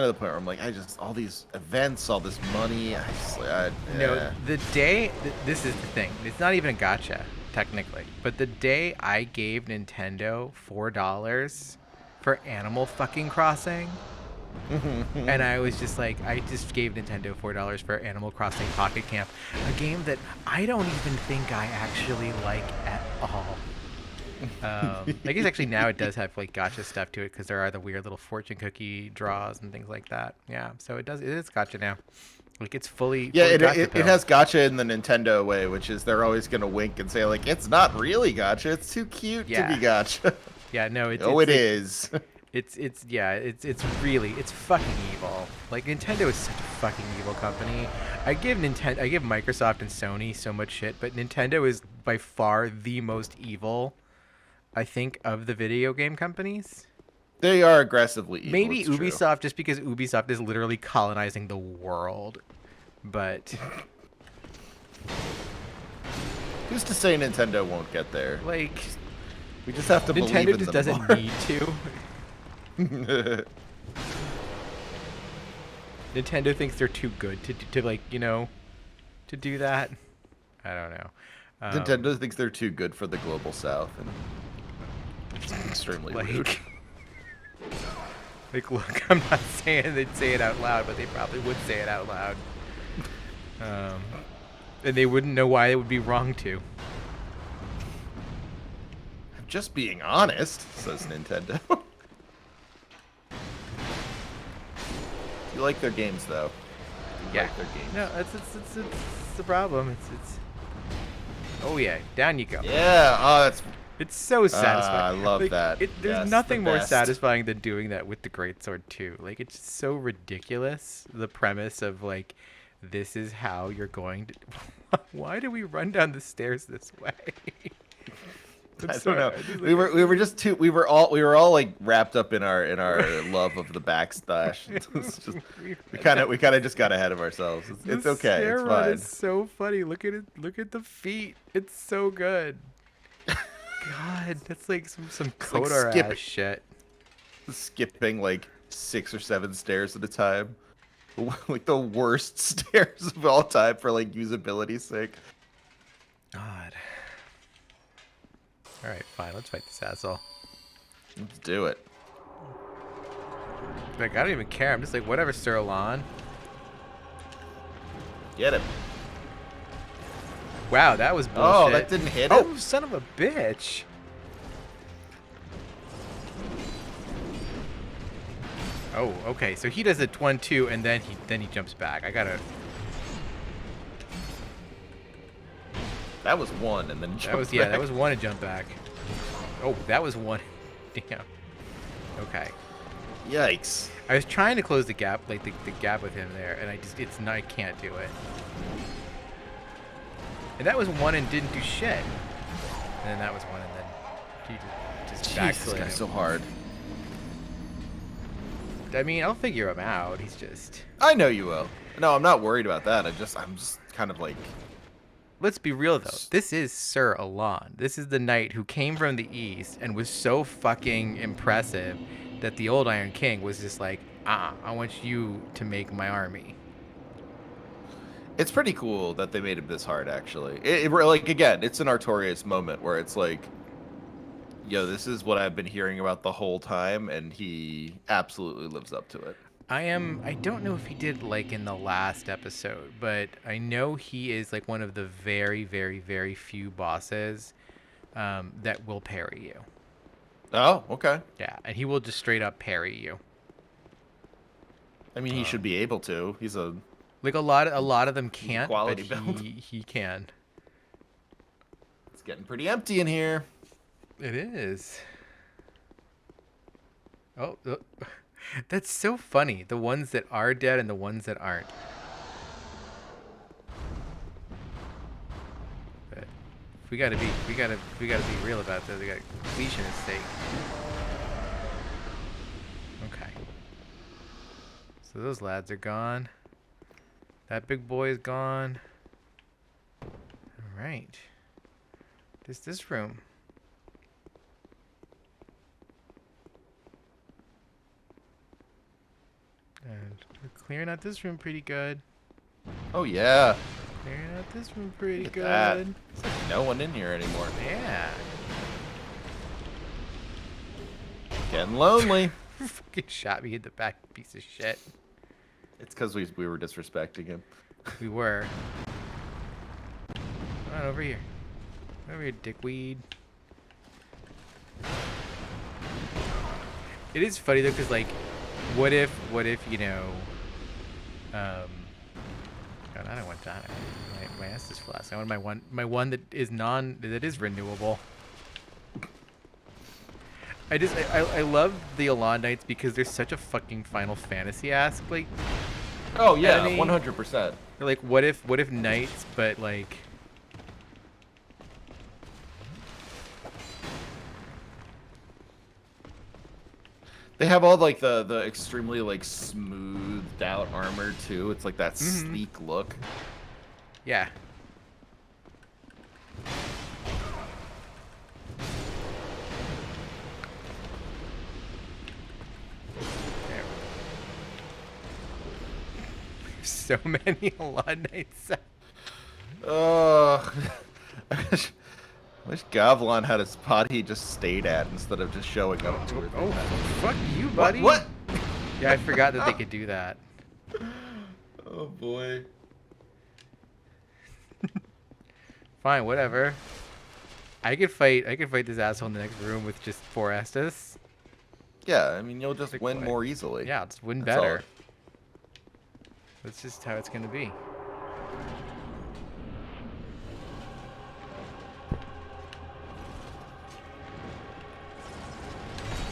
to the point where I'm like, all these events, all this money, The day this is the thing. It's not even a gacha technically, but the day I gave Nintendo $4 for Animal fucking Crossing. And I was just like, I just gave Nintendo $4 for Animal Crossing Pocket Camp, a game that I don't even think I actually like at all. I guess actually now it does have like gacha stuff to it because there are the weird little fortune cookie draws and things like that. Yeah, so it is gacha now. Like it's fully it has gacha in the Nintendo way, which is they're always gonna wink and say like it's not really gacha, it's too cute to be gacha. Yeah, no, it is. It's really fucking evil. Like Nintendo is such a fucking evil company. I give Microsoft and Sony so much shit, but Nintendo is by far the most evil, I think, of the video game companies. They are aggressively evil. Maybe Ubisoft, just because Ubisoft is literally colonizing the world. But who's to say Nintendo won't get there? Like, we just have to believe in them. Nintendo just doesn't need to. Nintendo thinks they're too good to like, to do that. I don't know. Nintendo thinks they're too good for the global south, and it's extremely rude. Like, look, I'm not saying they'd say it out loud, but they probably would say it out loud. And they wouldn't know why it would be wrong to. I'm just being honest, says Nintendo. You like their games, though. Yeah. Like their games. No, it's the problem. It's. Oh yeah, down you go. Yeah. Oh, that's. It's so satisfying. I love that. There's nothing more satisfying than doing that with the Greatsword 2. Like, it's just so ridiculous. The premise of like, this is how you're going to. Why do we run down the stairs this way? I don't know. We were all like wrapped up in our love of the backslash. It's just, we kind of just got ahead of ourselves. It's okay. It's fine. It's so funny. Look at it. Look at the feet. It's so good. God, that's like some Kodar ass shit. Skipping like 6 or 7 stairs at a time. Like the worst stairs of all time for like usability's sake. God. All right, fine. Let's fight this asshole. Let's do it. Like, I don't even care. I'm just like, whatever, Sir Alon. Get him. Wow, that was bullshit. Oh, that didn't hit him? Oh, son of a bitch. Oh, okay. So he does a 1-2, and then he jumps back. I gotta. That was 1, and then that was back. that was 1 and jump back. Oh, that was 1. Damn. Okay. Yikes. I was trying to close the gap, like the gap with him there, and I can't do it. And that was one and didn't do shit. And then that was one and then he just Jeez, this backslid guy's him. so hard. I mean, I'll figure him out. He's just... I know you will. No, I'm not worried about that. I'm just kind of like... Let's be real, though. This is Sir Alon. This is the knight who came from the east and was so fucking impressive that the old Iron King was just like, I want you to make my army. It's pretty cool that they made him this hard, actually. Like, again, it's an Artorias moment where it's like, yo, this is what I've been hearing about the whole time, and he absolutely lives up to it. I don't know if he did like in the last episode, but I know he is like one of the very, very, very few bosses that will parry you. Oh, okay. Yeah, and he will just straight up parry you. I mean, he should be able to. He's a... Like a lot of them can't, Quality but build. he can. It's getting pretty empty in here. It is. Oh, that's so funny. The ones that are dead and the ones that aren't. But we gotta be real about this. We got completion at stake. Okay. So those lads are gone. That big boy is gone. All right. Just this room. And we're clearing out this room pretty good. Oh, yeah. Clearing out this room pretty Look good. at that. There's like no one in here anymore. Yeah. Getting lonely. Fucking shot me in the back, piece of shit. It's because we were disrespecting him. We were. Come on, over here. Over here, dickweed. It is funny though, because like, what if you know, God, I don't want that. My Estus flask. I want my one that is renewable. I love the Alon Knights because they're such a fucking Final Fantasy-esque, like, Oh, yeah, enemy. 100%. They're like, what if knights, but like, They have all like the extremely like smoothed out armor too. It's like that sleek look. yeah. There. So many Alon Knights. I wish Gavlon had a spot he just stayed at instead of just showing up to it. Oh, fuck you, buddy. What? Yeah, I forgot that they could do that. Oh boy. Fine, whatever. I could fight this asshole in the next room with just 4 Estus. Yeah, I mean you'll just Like win what? more easily. Yeah, I'll just win That's all. better. That's just how it's gonna be.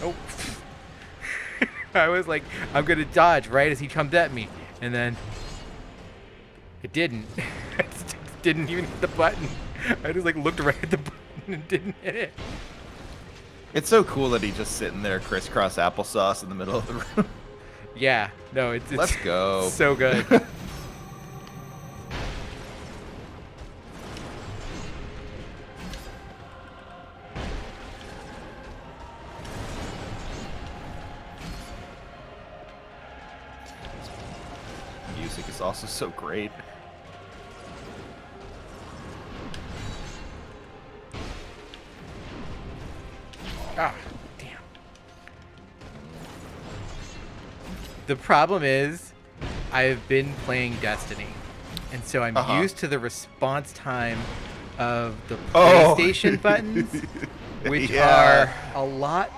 Oh. I was like, I'm gonna dodge right as he comes at me, and then it didn't. I just didn't even hit the button. I just like looked right at the button and didn't hit it. It's so cool that he's just sitting there crisscross applesauce in the middle of the room. Yeah, no, it's Let's go. so good. Music is also so great. Ah, damn. The problem is, I've been playing Destiny, and so I'm used to the response time of the PlayStation buttons, which Yeah. are a lot.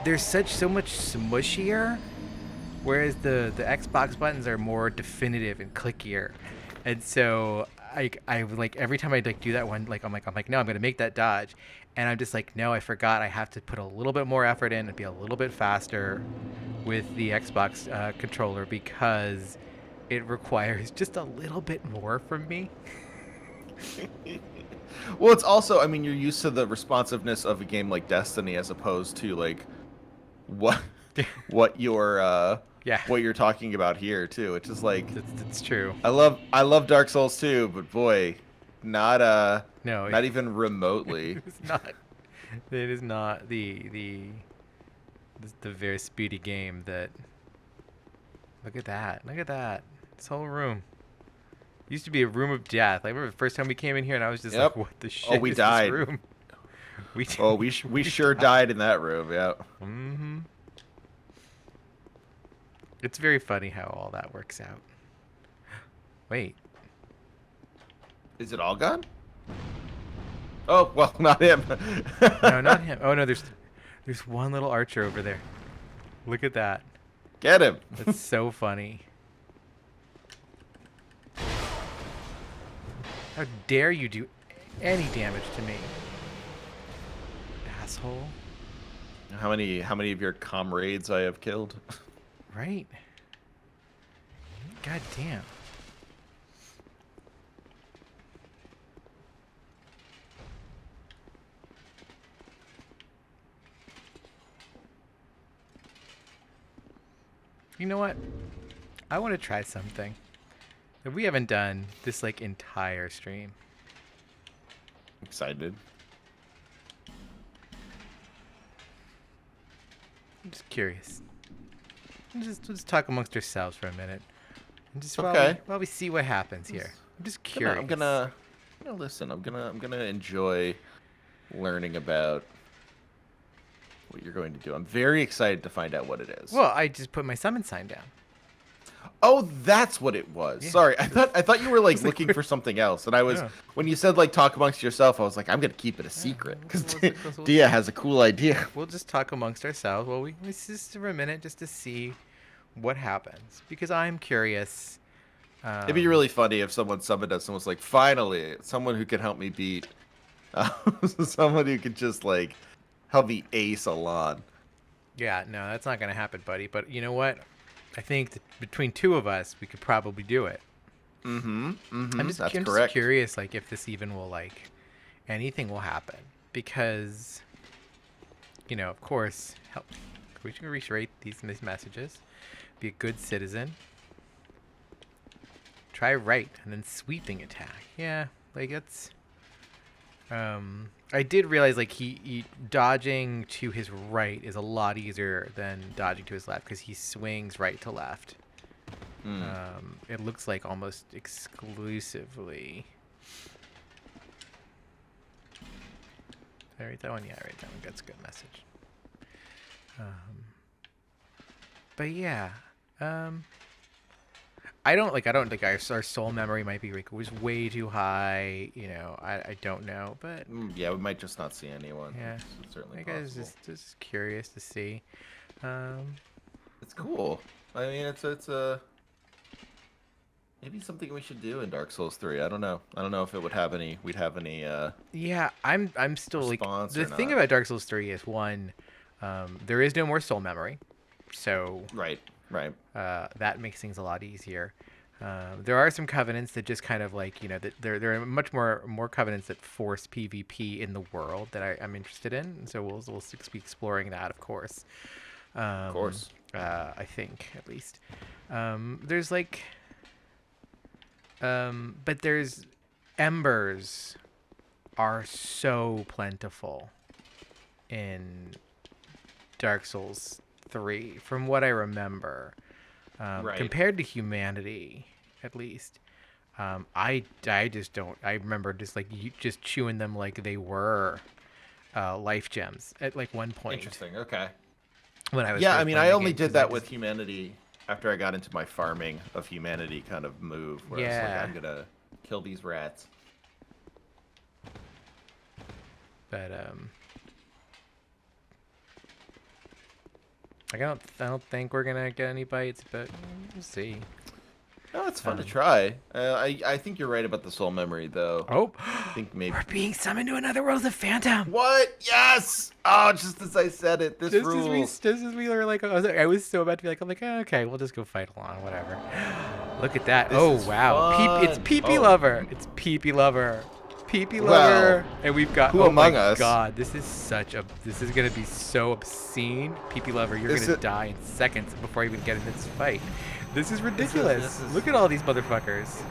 They're so much smushier, whereas the Xbox buttons are more definitive and clickier, and so I like every time I like do that one, like I'm like no, I'm gonna make that dodge, and I'm just like no, I forgot I have to put a little bit more effort in and be a little bit faster with the Xbox controller because it requires just a little bit more from me. Well, it's also, I mean, you're used to the responsiveness of a game like Destiny as opposed to like what what you're Yeah, what you're talking about here too. It's just like that's true. I love Dark Souls too, but boy, not No, not even remotely. it's not. It is not the very speedy game that. Look at that! Look at that! This whole room used to be a room of death. I remember the first time we came in here, and I was just like, Yep. "What the Oh, shit we is died. this room?" We Oh, we sure died in that room. Yeah. Mm-hmm. It's very funny how all that works out. Wait, Is it all gone? Oh, well, not him. no, not him. Oh no, there's one little archer over there. Look at that. Get him. That's so funny. How dare you do any damage to me, asshole? How many of your comrades I have killed? Right? God damn. You know what? I want to try something that we haven't done this like entire stream. Excited. I'm just curious. Let's talk amongst ourselves for a minute. And just Okay. while we see what happens here. I'm just curious. I'm gonna listen. I'm gonna enjoy learning about what you're going to do. I'm very excited to find out what it is. Well, I just put my summon sign down. Oh, that's what it was. Yeah. Sorry, I thought you were like like, looking for something else, and I was Yeah. when you said like talk amongst yourself, I was like, I'm gonna keep it a secret because Dia has a cool idea. We'll just talk amongst ourselves. Well, we just for a minute just to see what happens because I'm curious. It'd be really funny if someone summoned us and was like, finally, someone who can help me beat, someone who could just like help me ace Alon. Yeah, no, that's not gonna happen, buddy. But you know what? I think that between two of us, we could probably do it. Mm-hmm. I'm just That's I'm just correct. curious, like if this even will like anything will happen because you know, of course, help. We should reiterate these messages. Be a good citizen. Try right and then sweeping attack. Yeah, like that's. I did realize like he dodging to his right is a lot easier than dodging to his left because he swings right to left. It looks like almost exclusively. Did I read that one? Yeah, I read that one. That's a good message. But yeah, I don't think our soul memory might be like was way too high. You know, I don't know, but Yeah, we might just not see anyone. yeah, It's certainly I guess possible. just curious to see. It's cool. I mean, it's a maybe something we should do in Dark Souls 3. I don't know. I don't know if it would have any. We'd have any. Yeah, I'm still like Response the or thing not. about Dark Souls 3 is one, there is no more soul memory, so Right. Right. that makes things a lot easier. There are some covenants that just kind of like that there are much more covenants that force PvP in the world that I'm interested in. So we'll be exploring that, of course. Of course. I think at least. There's like, but there's embers are so plentiful in Dark Souls 3, from what I remember. Right. Compared to humanity, at least, I just don't. I remember just like just chewing them like they were life gems at like one point. Interesting. Okay. When I was Yeah, first I mean, playing I the only game, 'cause did that just- with humanity after I got into my farming of humanity kind of move, where I was Yeah. like, I'm gonna kill these rats. But I don't think we're gonna get any bites, but we'll see. No, it's fun to try. I think you're right about the soul memory, though. Oh, I think maybe. we're being summoned to another world of Phantom. What? Yes! Oh, just as I said it, this rules. Just as we were like, I was so about to be like, I'm like, oh, okay, we'll just go fight along, whatever. Look at that. This Oh is wow. It's fun. Pee-pee Oh. Lover. It's Pee-pee Lover. Pee-pee Well, Lover. And we've got who oh my among us? god, this is gonna be so obscene. Pee-pee Lover, you're Is gonna it- die in seconds before you even get into this fight. This is ridiculous. this is- Look at all these motherfuckers.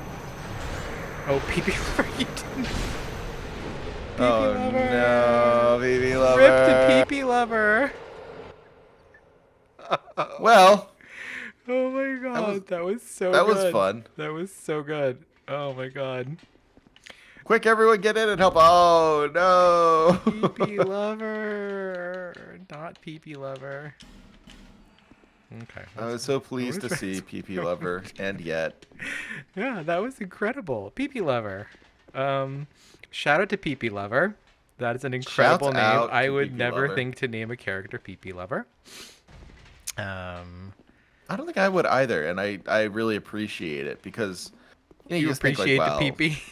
Oh, Pee-pee Lover, you didn't. Oh Lover. no, Pee-pee Lover. Rip to Pee-pee Lover. Well, Oh my god, that was so that good. was fun. That was so good. Oh my god. Quick, everyone, get in and help! Oh no. Pee-pee Lover. Not Pee-pee Lover. Okay. I was so pleased to was see Pee-pee Lover, and yet. Yeah, that was incredible. Pee-pee Lover. Shout out to Pee-pee Lover. That is an incredible Shouts name. out I to would Pee-pee never Lover. think to name a character Pee-pee Lover. I don't think I would either, and I really appreciate it because you You just think, appreciate like, the wow, pee-pee?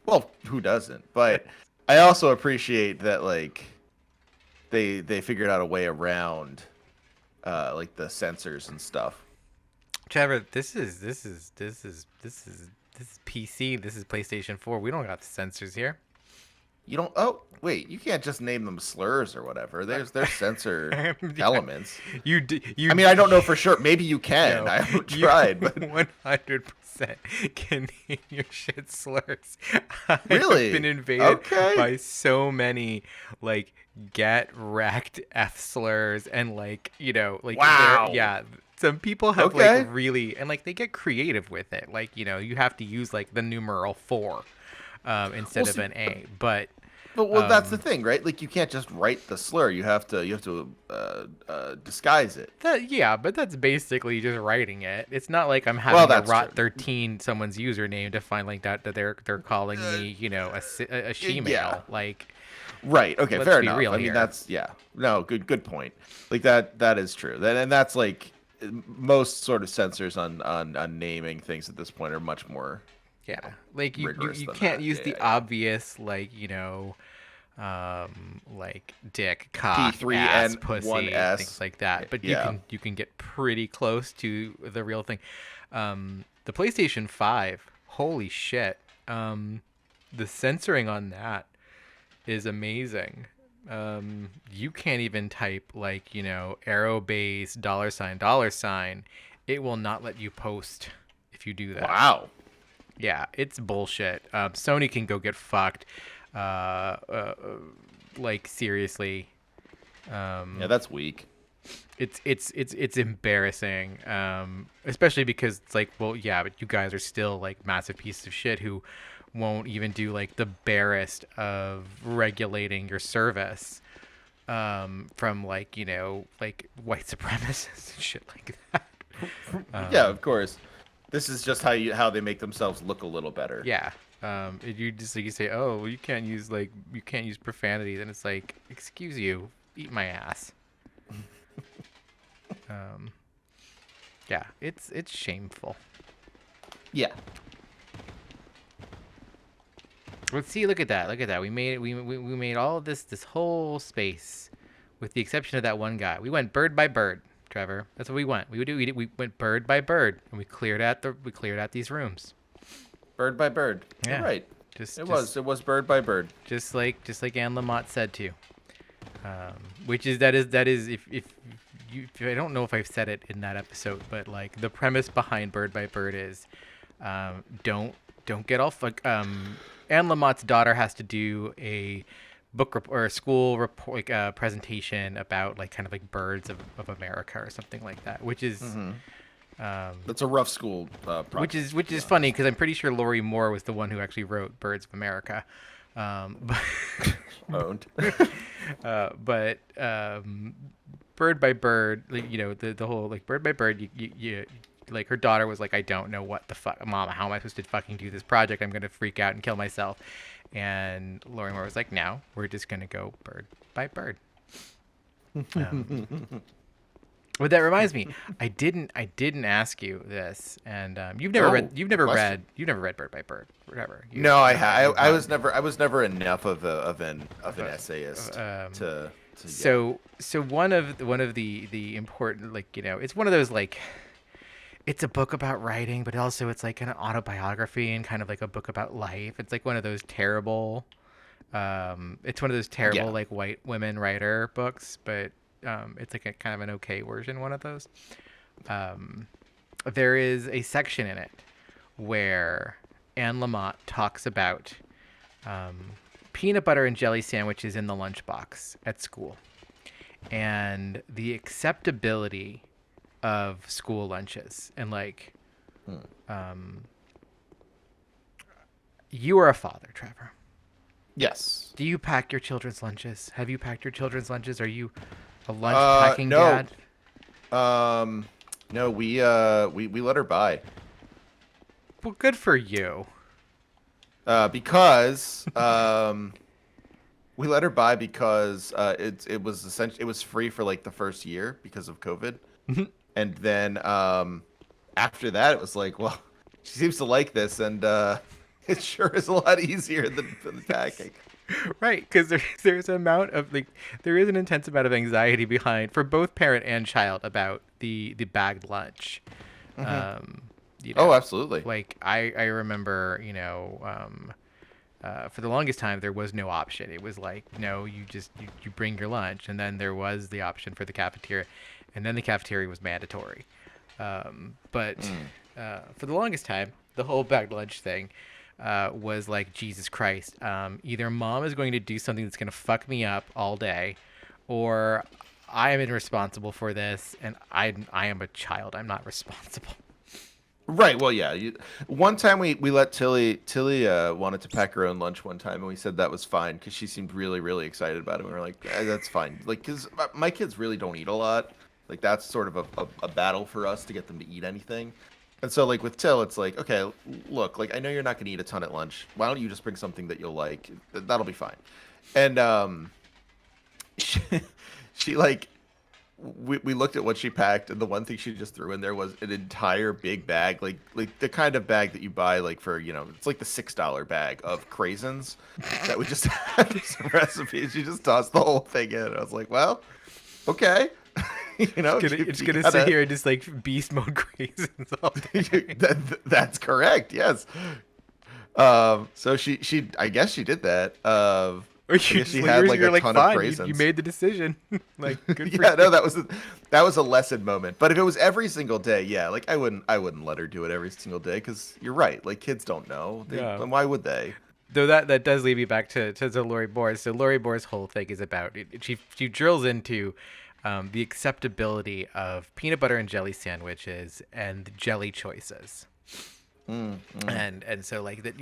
Well, who doesn't? But I also appreciate that like they figured out a way around like the sensors and stuff. Trevor, this is PC. This is PlayStation 4. We don't got the sensors here. You don't. Oh, wait. You can't just name them slurs or whatever. There's sensor elements. You I mean, I don't know for sure. Maybe you can. No, I haven't tried, but 100% can name your shit slurs. I've Really? been invaded Okay. by so many like get wrecked F slurs and like like Wow. yeah. Some people have Okay. like really and like they get creative with it. Like you have to use like the numeral 4 instead Well, of see, an A. But well, that's the thing, right? Like you can't just write the slur. You have to disguise it. but that's basically just writing it. It's not like I'm having a that's rot true. 13 someone's username to find like that they're calling me, a she-male. yeah. Like Right. Okay. Let's Fair be enough. real I mean, here. that's no good point. Like that is true. And that's like most sort of censors on naming things at this point are much more. yeah, like you rigorous than can't that. use the Yeah. obvious like like dick, cock, P3 ass, and pussy, 1S. things like that. But Yeah. you can get pretty close to the real thing. The PlayStation 5, holy shit. The censoring on that is amazing. You can't even type like, arrow base $$. It will not let you post if you do that. Wow. Yeah, it's bullshit. Sony can go get fucked. Like seriously, Yeah, that's weak. it's embarrassing. Especially because it's like, well, yeah, but you guys are still like massive pieces of shit who won't even do like the barest of regulating your service. From like like white supremacists and shit like that. Yeah, of course. This is just how they make themselves look a little better. Yeah. You just like you say, oh, well, you can't use profanity. Then it's like, excuse you, eat my ass. Yeah, it's shameful. Yeah. Let's see. Look at that. Look at that. We made it. We made all of this whole space, with the exception of that one guy. We went bird by bird, Trevor. That's what we went. We went bird by bird, and we cleared out these rooms. Bird by bird. Yeah. You're right. Just It was bird by bird. just like Anne Lamott said to. Which is that is if I don't know if I've said it in that episode, but like the premise behind Bird by Bird is, don't get all Anne Lamott's daughter has to do a book or a school report, like presentation about like kind of like birds of America or something like that, which is. That's a rough school project. Which is funny because I'm pretty sure Laurie Moore was the one who actually wrote Birds of America, but owned. but Bird by Bird, like, the whole like Bird by Bird, you like her daughter was like, I don't know what the fuck, Mama, how am I supposed to fucking do this project? I'm gonna freak out and kill myself. And Laurie Moore was like, no, we're just gonna go bird by bird. But that reminds me, I didn't ask you this, and you've never read Bird by Bird, whatever. No, I was never enough of an essayist to So one of the important, like, it's one of those like it's a book about writing, but also it's like an autobiography and kind of like a book about life. It's like one of those terrible, it's one of those terrible Yeah. like white women writer books, but it's like a kind of an okay version, one of those. Um, there is a section in it where Anne Lamott talks about um, peanut butter and jelly sandwiches in the lunchbox at school and the acceptability of school lunches and like um you are a father, Trevor. Yes. Do you pack your children's lunches? Have you packed your children's lunches? Are you a lunch packing No. dad? No, we let her buy. Well, good for you. Because we let her buy because it was essentially it was free for like the first year because of COVID. And then after that it was like, well, she seems to like this, and it sure is a lot easier than packing. Right, because there's an amount of like there is an intense amount of anxiety behind for both parent and child about the bagged lunch. Um, you Oh, know, absolutely. like I remember, for the longest time there was no option. It was like, no, you bring your lunch, and then there was the option for the cafeteria, and then the cafeteria was mandatory. But for the longest time, the whole bagged lunch thing was like, Jesus Christ. Either mom is going to do something that's going to fuck me up all day, or I am irresponsible for this, and I am a child. I'm not responsible. Right. Well, yeah. One time we let Tilly wanted to pack her own lunch one time, and we said that was fine because she seemed really really excited about it. We were like, that's fine. Like, because my kids really don't eat a lot. Like that's sort of a battle for us to get them to eat anything. And so like with Till, it's like, okay, look, like I know you're not gonna eat a ton at lunch. Why don't you just bring something that you'll like? That'll be fine. And she like we looked at what she packed, and the one thing she just threw in there was an entire big bag, like the kind of bag that you buy like for, it's like the $6 bag of craisins that would just have some recipes. She just tossed the whole thing in. I was like, well, okay. It's gonna gotta- sit here and just like beast mode craisins all day. that's correct. Yes. So she I guess she did that. Or I guess she well, had you're, like you're a like, ton of fine, craisins. you made the decision. Like, good for Yeah, you. no, that was a lesson moment. But if it was every single day, yeah, like I wouldn't let her do it every single day, because you're right. Like kids don't know. Yeah. Why would they? Though that does lead me back to Lori Boers. So Lori Boers' whole thing is about she drills into the acceptability of peanut butter and jelly sandwiches and jelly choices. And so like that,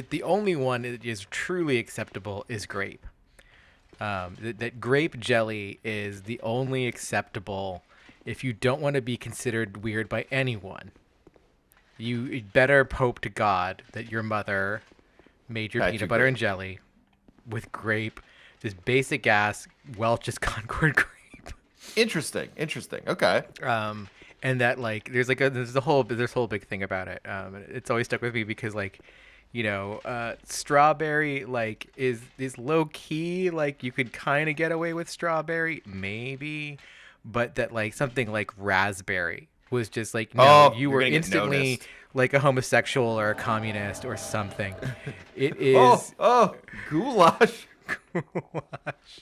the only one that is truly acceptable is grape. That grape jelly is the only acceptable if you don't want to be considered weird by anyone. You better hope to God that your mother made your peanut butter and jelly with grape, just basic ass Welch's Concord grape. Interesting. Okay. And that like there's a whole big thing about it. It's always stuck with me because like, strawberry like is low key, like you could kind of get away with strawberry maybe, but that like something like raspberry was just like, no, you were instantly like a homosexual or a communist or something. It is goulash. goulash.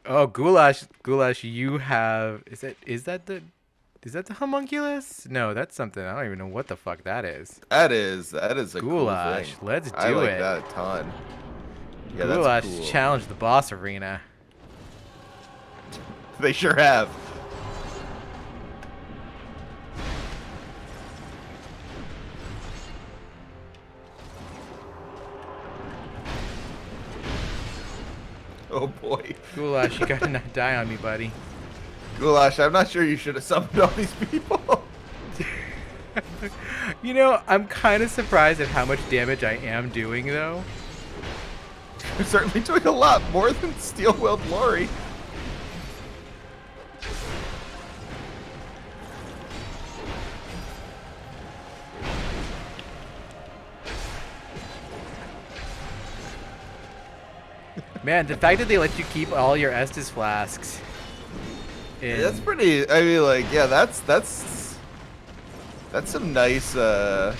Oh, goulash, you have is that the homunculus? No, that's something. I don't even know what the fuck that is. That is a Goulash. cool thing. Let's do I like it. that a ton. Yeah, Goulash that's cool. challenge the boss arena. They sure have. Oh boy. Goulash, you gotta not die on me, buddy. Goulash, I'm not sure you should have summoned all these people. I'm kind of surprised at how much damage I am doing, though. You're certainly doing a lot more than Steel-Willed Lori. Man, the fact that they let you keep all your Estus flasks. That's in pretty. I mean, like, yeah, that's some nice. I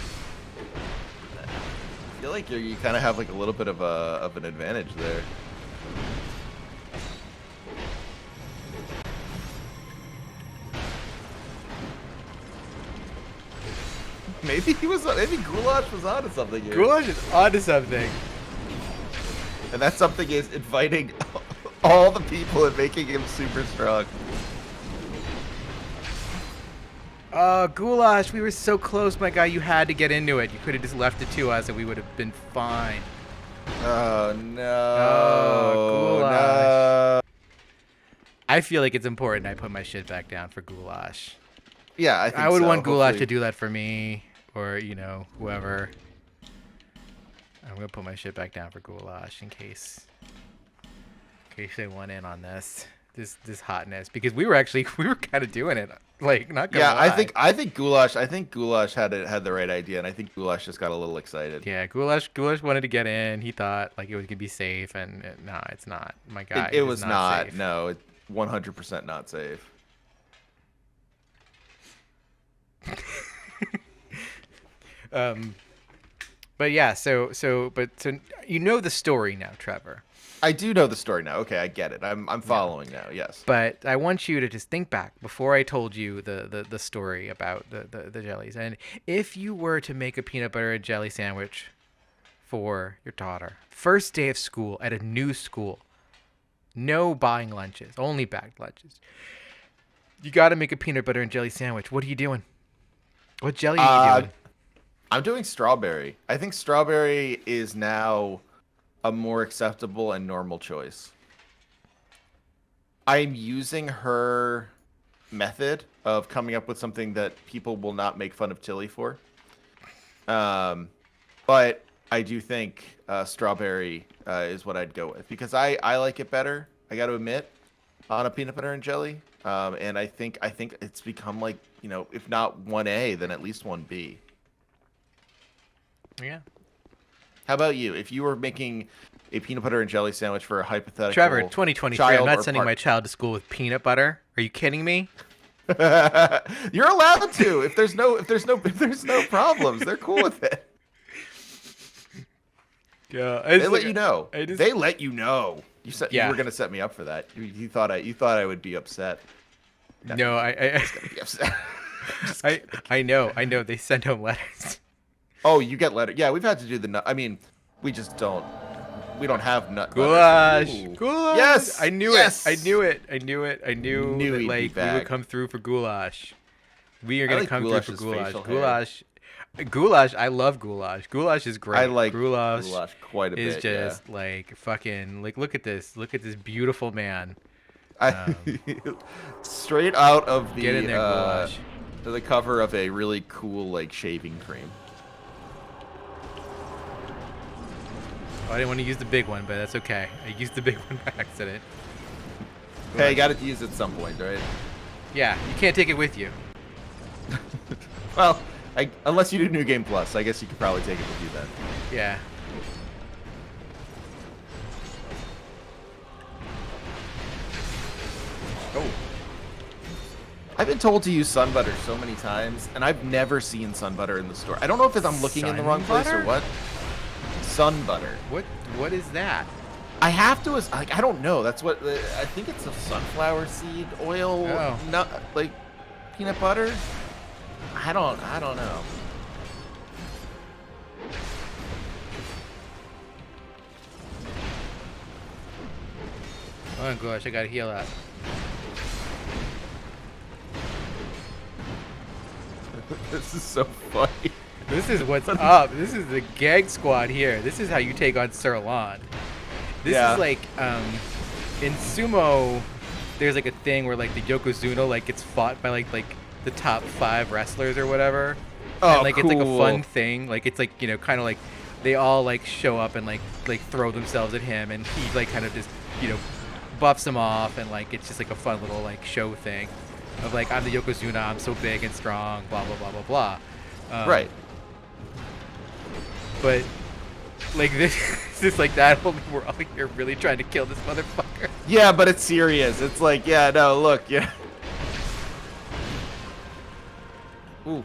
feel like you kind of have like a little bit of an advantage there. Maybe maybe Goulash was onto something here. Goulash is onto something. And that something is inviting all the people and making him super strong. Goulash, we were so close, my guy. You had to get into it. You could have just left it to us and we would have been fine. Oh no. Oh, Goulash. No. I feel like it's important I put my shit back down for Goulash. Yeah, I think I would so. want Goulash Hopefully. to do that for me, or, you know, whoever. I'm going to put my shit back down for Goulash in case they want in on this hotness, because we were kind of doing it, like, not gonna Yeah, lie. I think Goulash had the right idea, and I think Goulash just got a little excited. Yeah, Goulash wanted to get in. He thought like it was gonna be safe, and no, it's not. My guy, It was not not. safe. No, 100% not safe. But yeah, so you know the story now, Trevor. I do know the story now. Okay, I get it. I'm following now. Yes. But I want you to just think back before I told you the story about the jellies. And if you were to make a peanut butter and jelly sandwich for your daughter, first day of school at a new school, no buying lunches, only bagged lunches. You got to make a peanut butter and jelly sandwich. What are you doing? What jelly are you doing? I'm doing strawberry. I think strawberry is now a more acceptable and normal choice. I'm using her method of coming up with something that people will not make fun of Tilly for. But I do think strawberry is what I'd go with, because I like it better, I got to admit, on a peanut butter and jelly. And I think it's become, like, you know, if not 1A, then at least 1B. Yeah. How about you? If you were making a peanut butter and jelly sandwich for a hypothetical Trevor, 2023, I'm child not or sending my child to school with peanut butter. Are you kidding me? You're allowed to if there's no problems. They're cool with it. Yeah, They let you know. They let you know. You said you Yeah. were gonna set me up for that. You thought I would be upset. No, I Be upset. I know. They send home letters. Oh, you get letter. Yeah, we've had to do the nut. I mean, we just don't. We don't have nut. Goulash. Ooh. Goulash. Yes. I knew Yes. it. I knew that, Knew he'd be like, we back. would come through for goulash. We are gonna like come through for Goulash's goulash. facial hair. Goulash. I love goulash. Goulash is great. I like goulash. quite a Is bit. just like fucking like, look at this beautiful man. Yeah. Straight out of the Get in there, goulash. the cover of a really cool, like, shaving cream. Oh, I didn't want to use the big one, but that's okay. I used the big one by accident. Hey, got to use it at some point, right? Yeah, you can't take it with you. Well, unless you do New Game Plus, I guess you could probably take it with you then. Yeah. Oh. I've been told to use sun butter so many times, and I've never seen sun butter in the store. I don't know if I'm looking in the wrong place or Sun what. Sun butter. What is that? I have to, like, I don't know. That's what I think it's a sunflower seed oil, Oh. nut, like peanut butter. I don't know. Oh gosh, I gotta heal up. This is so funny. This is what's up. This is the gag squad here. This is how you take on Sirlon. This Yeah. is like in sumo, there's like a thing where like the Yokozuna like gets fought by like the top 5 wrestlers or whatever. Oh, and, like it's like a cool. fun thing. Like it's like, you know, kind of like they all like show up and like throw themselves at him, and he like kind of just, you know, buffs them off, and like it's just like a fun little like show thing of like, I'm the Yokozuna, I'm so big and strong, blah blah blah blah blah. Right. But like this is just like that. Only we're all here really trying to kill this motherfucker. Yeah, but it's serious. It's like, yeah, no, look, yeah. Ooh.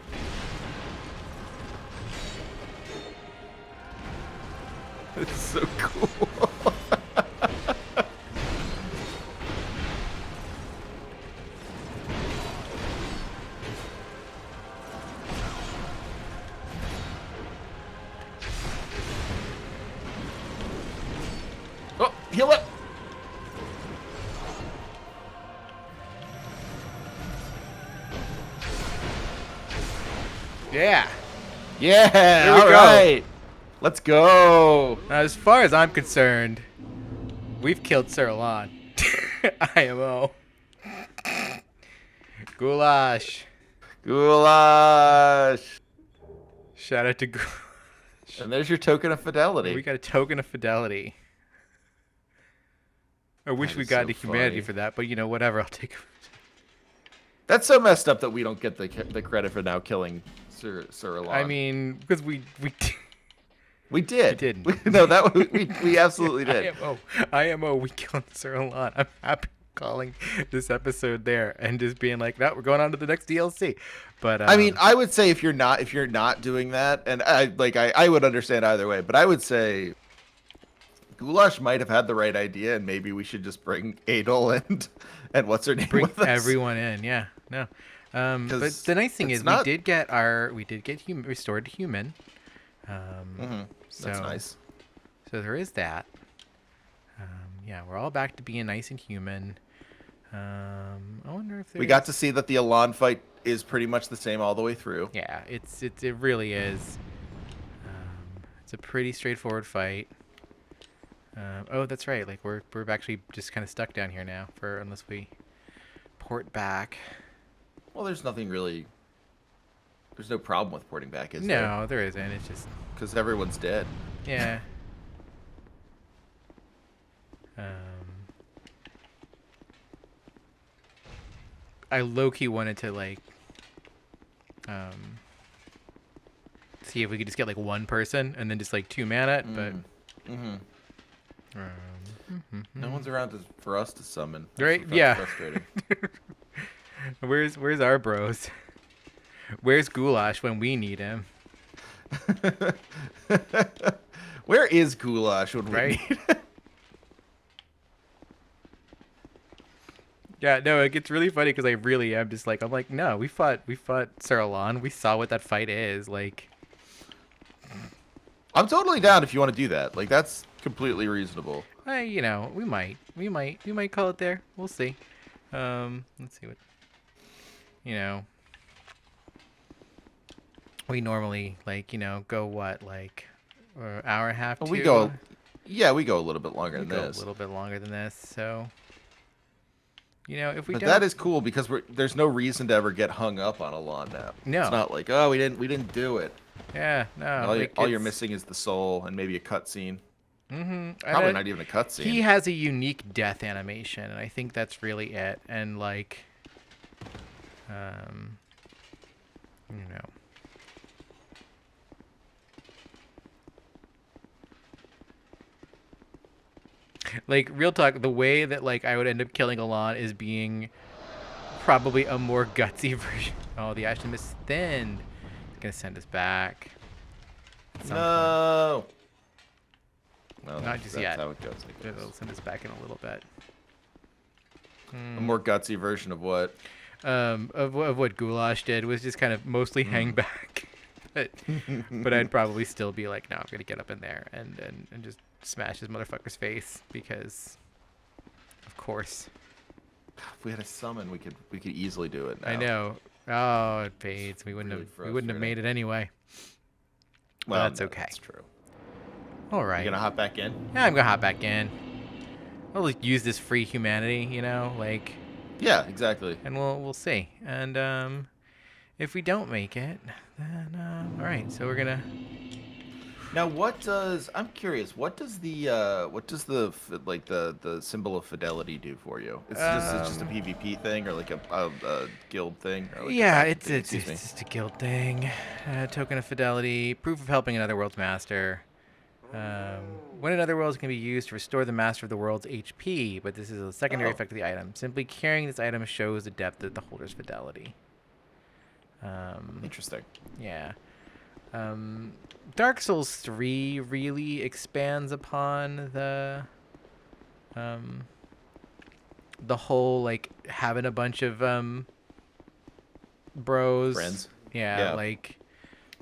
It's so cool. Oh, heal up. Yeah. Yeah, Here we all go. right. Let's go. Now, as far as I'm concerned, we've killed Sir Alon. IMO. Goulash. Goulash. Shout out to Goulash. And there's your token of fidelity. We got a token of fidelity. I wish That we is got so to humanity funny. for that, but you know, whatever. I'll take it. That's so messed up that we don't get the credit for now killing Sir Alon. I mean, because we we did. didn't. No, that we absolutely did. IMO, we killed Sir Alon. I'm happy calling this episode there and just being like, no, we're going on to the next DLC. But I mean, I would say if you're not doing that, and I would understand either way, but I would say Goulash might have had the right idea, and maybe we should just bring Adol and what's her name bring with us. everyone in. Yeah, no. But 'Cause the nice thing it's is not- we did get restored to human. So That's nice. So there is that. Yeah, we're all back to being nice and human. I wonder if We got to see that the Alon fight is pretty much the same all the way through. Yeah, it really is. It's a pretty straightforward fight. Oh, that's right. Like we're actually just kind of stuck down here now unless we port back. Well, there's nothing really. There's no problem with porting back, is there? No, there isn't. It's just Because everyone's dead. yeah. I low-key wanted to like see if we could just get like one person and then just like two-man it, but No one's around for us to summon. Right, That's yeah. frustrating. where's our bros? Where's Goulash when we need him? Where is Goulash when we Right? need him? Yeah, no, it gets really funny because I really am just like, I'm like, no, we fought Sir Alon. We saw what that fight is like. I'm totally down if you want to do that. Like, that's completely reasonable. You know, we might call it there. We'll see. Let's see what. You know, we normally go what hour and a half. We two? go a little bit longer We than go this. a little bit longer than this. So, if we But don't, that is cool because there's no reason to ever get hung up on Alon now. No. It's not like, oh, we didn't do it. yeah, no. All you're missing is the soul and maybe a cutscene. Mm-hmm. Probably not even a cutscene. He has a unique death animation, and I think that's really it. And you know. Like real talk, the way that I would end up killing Alon is being probably a more gutsy version. Oh, the Ashen Mist thinned. It's gonna send us back. at some point. No. No, Not just that's yet. how it goes. I guess. It'll send us back in a little bit. A more gutsy version of what? Of what Goulash did was just kind of mostly hang back. but I'd probably still be like, no, I'm gonna get up in there and just smash his motherfucker's face because, of course. If we had a summon, we could easily do it now. I know. Oh, it fades. We wouldn't Really have made it anyway. Well, that's no, okay. That's true. All right. You gonna hop back in? Yeah, I'm gonna hop back in. I'll just use this free humanity, Yeah, exactly. and we'll see. And if we don't make it, then all right. So we're gonna. Now, I'm curious. What does the symbol of fidelity do for you? It's just a PvP thing, or like a guild thing? Or like a Yeah, faction it's thing? it's, Excuse me. it's just a guild thing. Token of fidelity, proof of helping another world's master. When another world can be used to restore the master of the world's HP, but this is a secondary Oh. effect of the item. Simply carrying this item shows the depth of the holder's fidelity. Interesting. Yeah. Dark Souls 3 really expands upon the whole like having a bunch of bros. Friends. Yeah, Yeah. like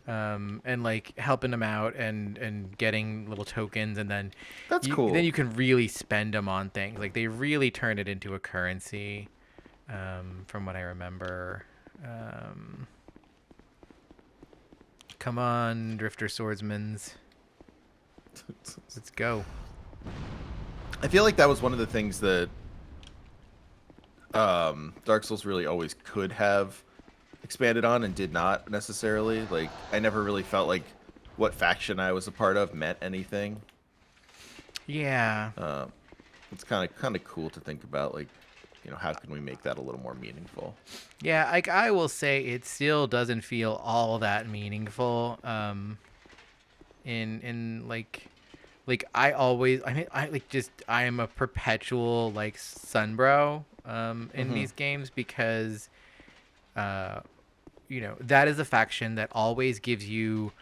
and like helping them out and getting little tokens, and then That's cool. then you can really spend them on things. Like they really turn it into a currency, from what I remember. Come on, Drifter Swordsmans. Let's go. I feel like that was one of the things that Dark Souls really always could have expanded on and did not necessarily. Like, I never really felt like what faction I was a part of meant anything. Yeah. It's kind of cool to think about, like, you know, how can we make that a little more meaningful? Yeah, like I will say it still doesn't feel all that meaningful. In like I always I like just I am a perpetual like sunbro in these games because you know, that is a faction that always gives you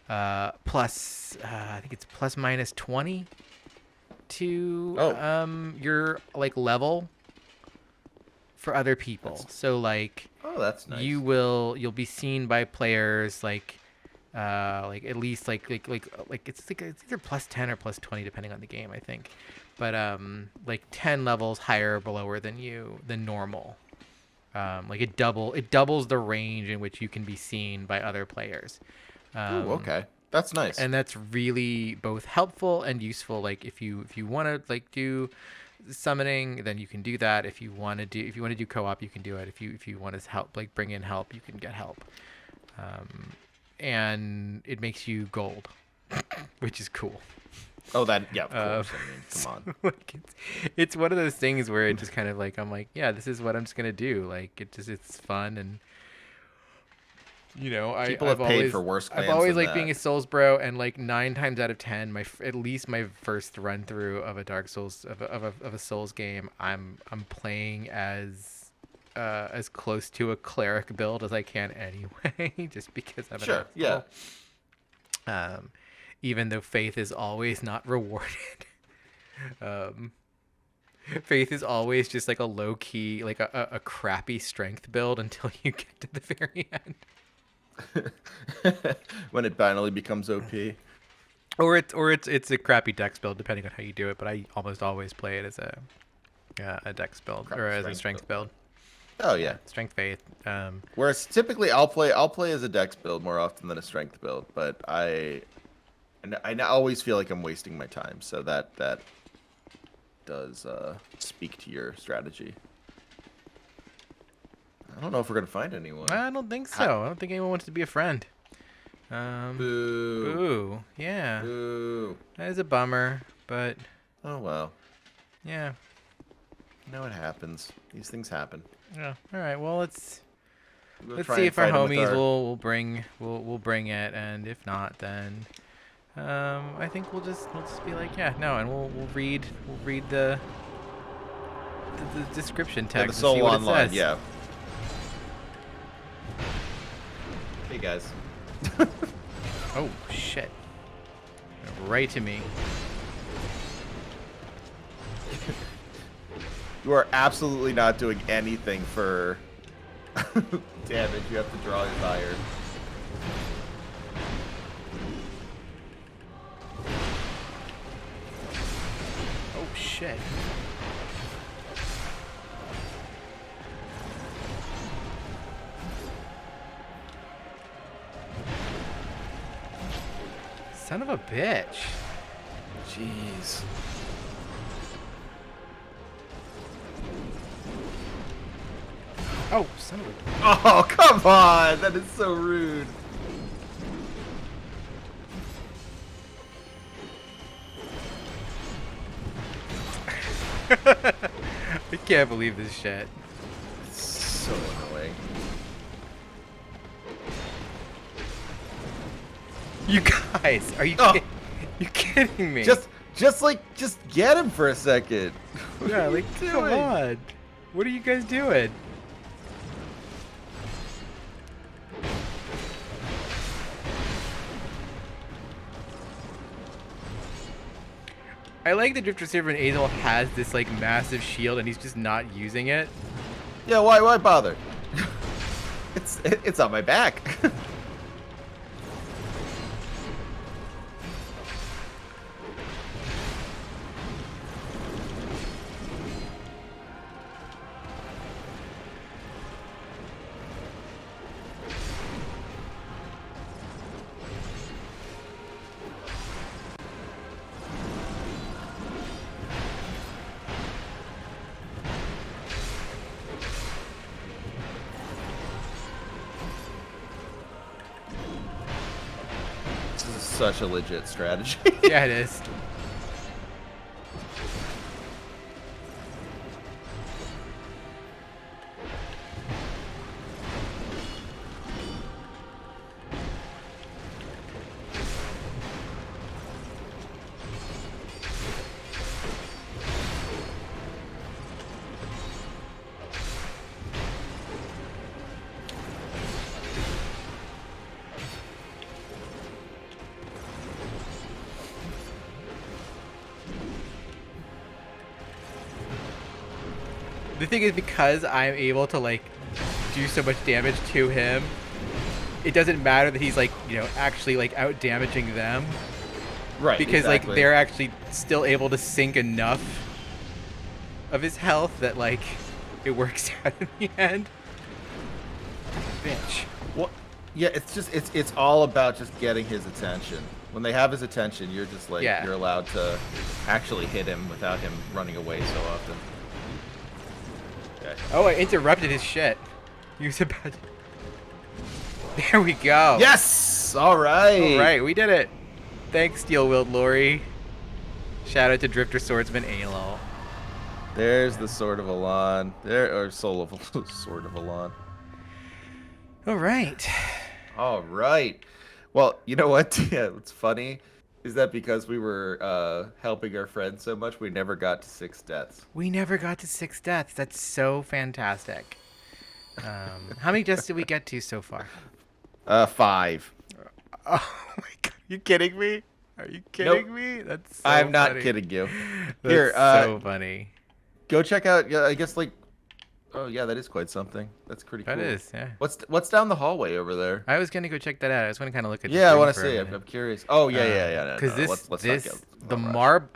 plus I think it's plus minus 20 to your like level for other people. So like Oh, that's nice. you'll be seen by players like at least like it's either plus 10 or plus 20 depending on the game, I think. But like 10 levels higher or belower than you than normal. Like it doubles the range in which you can be seen by other players. Ooh, okay. That's nice. And that's really both helpful and useful. Like if you want to like do summoning, then you can do that. If you want to do co-op, you can do it. If you want to help, like bring in help, you can get help. And it makes you gold, which is cool. Oh, that, yeah, of course. I mean, come on. Like it's one of those things where it just kind of like I'm like, yeah, this is what I'm just gonna do. Like it's fun, and you know, People have paid for worse I've clans always than liked being a that. Souls bro, and like 9 times out of 10, at least my first run through of a Dark Souls of a Souls game, I'm playing as close to a cleric build as I can anyway, just because I'm Sure, yeah. even though faith is always not rewarded. Faith is always just like a low key, like a crappy strength build until you get to the very end. When it finally becomes OP. Or it's a crappy dex build depending on how you do it, but I almost always play it as a dex build or as a strength build. Oh yeah, Strength faith. whereas typically I'll play as a dex build more often than a strength build, but I always feel like I'm wasting my time, so that does speak to your strategy. I don't know if we're gonna find anyone. I don't think so. I don't think anyone wants to be a friend. Boo. Boo. Yeah. Boo. That is a bummer, but Oh well. yeah. You know what happens. These things happen. Yeah. All right. Well, let's We'll see try and if our fight 'em with homies our- will bring it, and if not, then I think we'll just be like, yeah, no, and we'll read the description Yeah, text the and see Soul what it Online, says. yeah. Hey guys. Oh shit! Right to me. You are absolutely not doing anything for damage. You have to draw your fire. Oh shit! Son of a bitch! Jeez. Oh, son of a. Oh, come on! That is so rude. I can't believe this shit. So annoying. You guys, are you Oh. you kidding me? Just get him for a second. What yeah, are you like come doing? on. What are you guys doing? I like the Drifter Servant Azel has this like massive shield and he's just not using it. Yeah, why bother? It's on my back. This is such a legit strategy. Yeah, it is. The thing is, because I'm able to like do so much damage to him, it doesn't matter that he's like, you know, actually like out damaging them, Right. because exactly. like they're actually still able to sink enough of his health that like it works out in the end. Bitch. Well, yeah, it's just it's all about just getting his attention. When they have his attention, you're just like Yeah. you're allowed to actually hit him without him running away so often. Okay. Oh, I interrupted his shit. He was about to... There we go. Yes. All right. All right, we did it. Thanks, Steel-Willed Lori. Shout out to Drifter Swordsman Alo. There's the Sword of Elan. There, or Soul of Sword of Elan. All right. All right. Well, you know what? Yeah, what's funny is that because we were helping our friends so much, we never got to 6 deaths. We never got to 6 deaths. That's so fantastic. How many deaths did we get to so far? 5. Oh my god, are you kidding me? Are you kidding me? That's so I'm not funny. kidding you. That's Here, so funny. go check out. Yeah, I guess like. Oh yeah, that is quite something. That's pretty cool. That is, yeah. What's down the hallway over there? I was gonna go check that out. I just want to kind of look at. Yeah, I want want to see. I'm curious. Oh yeah. Because No, this let's not this get the rushed.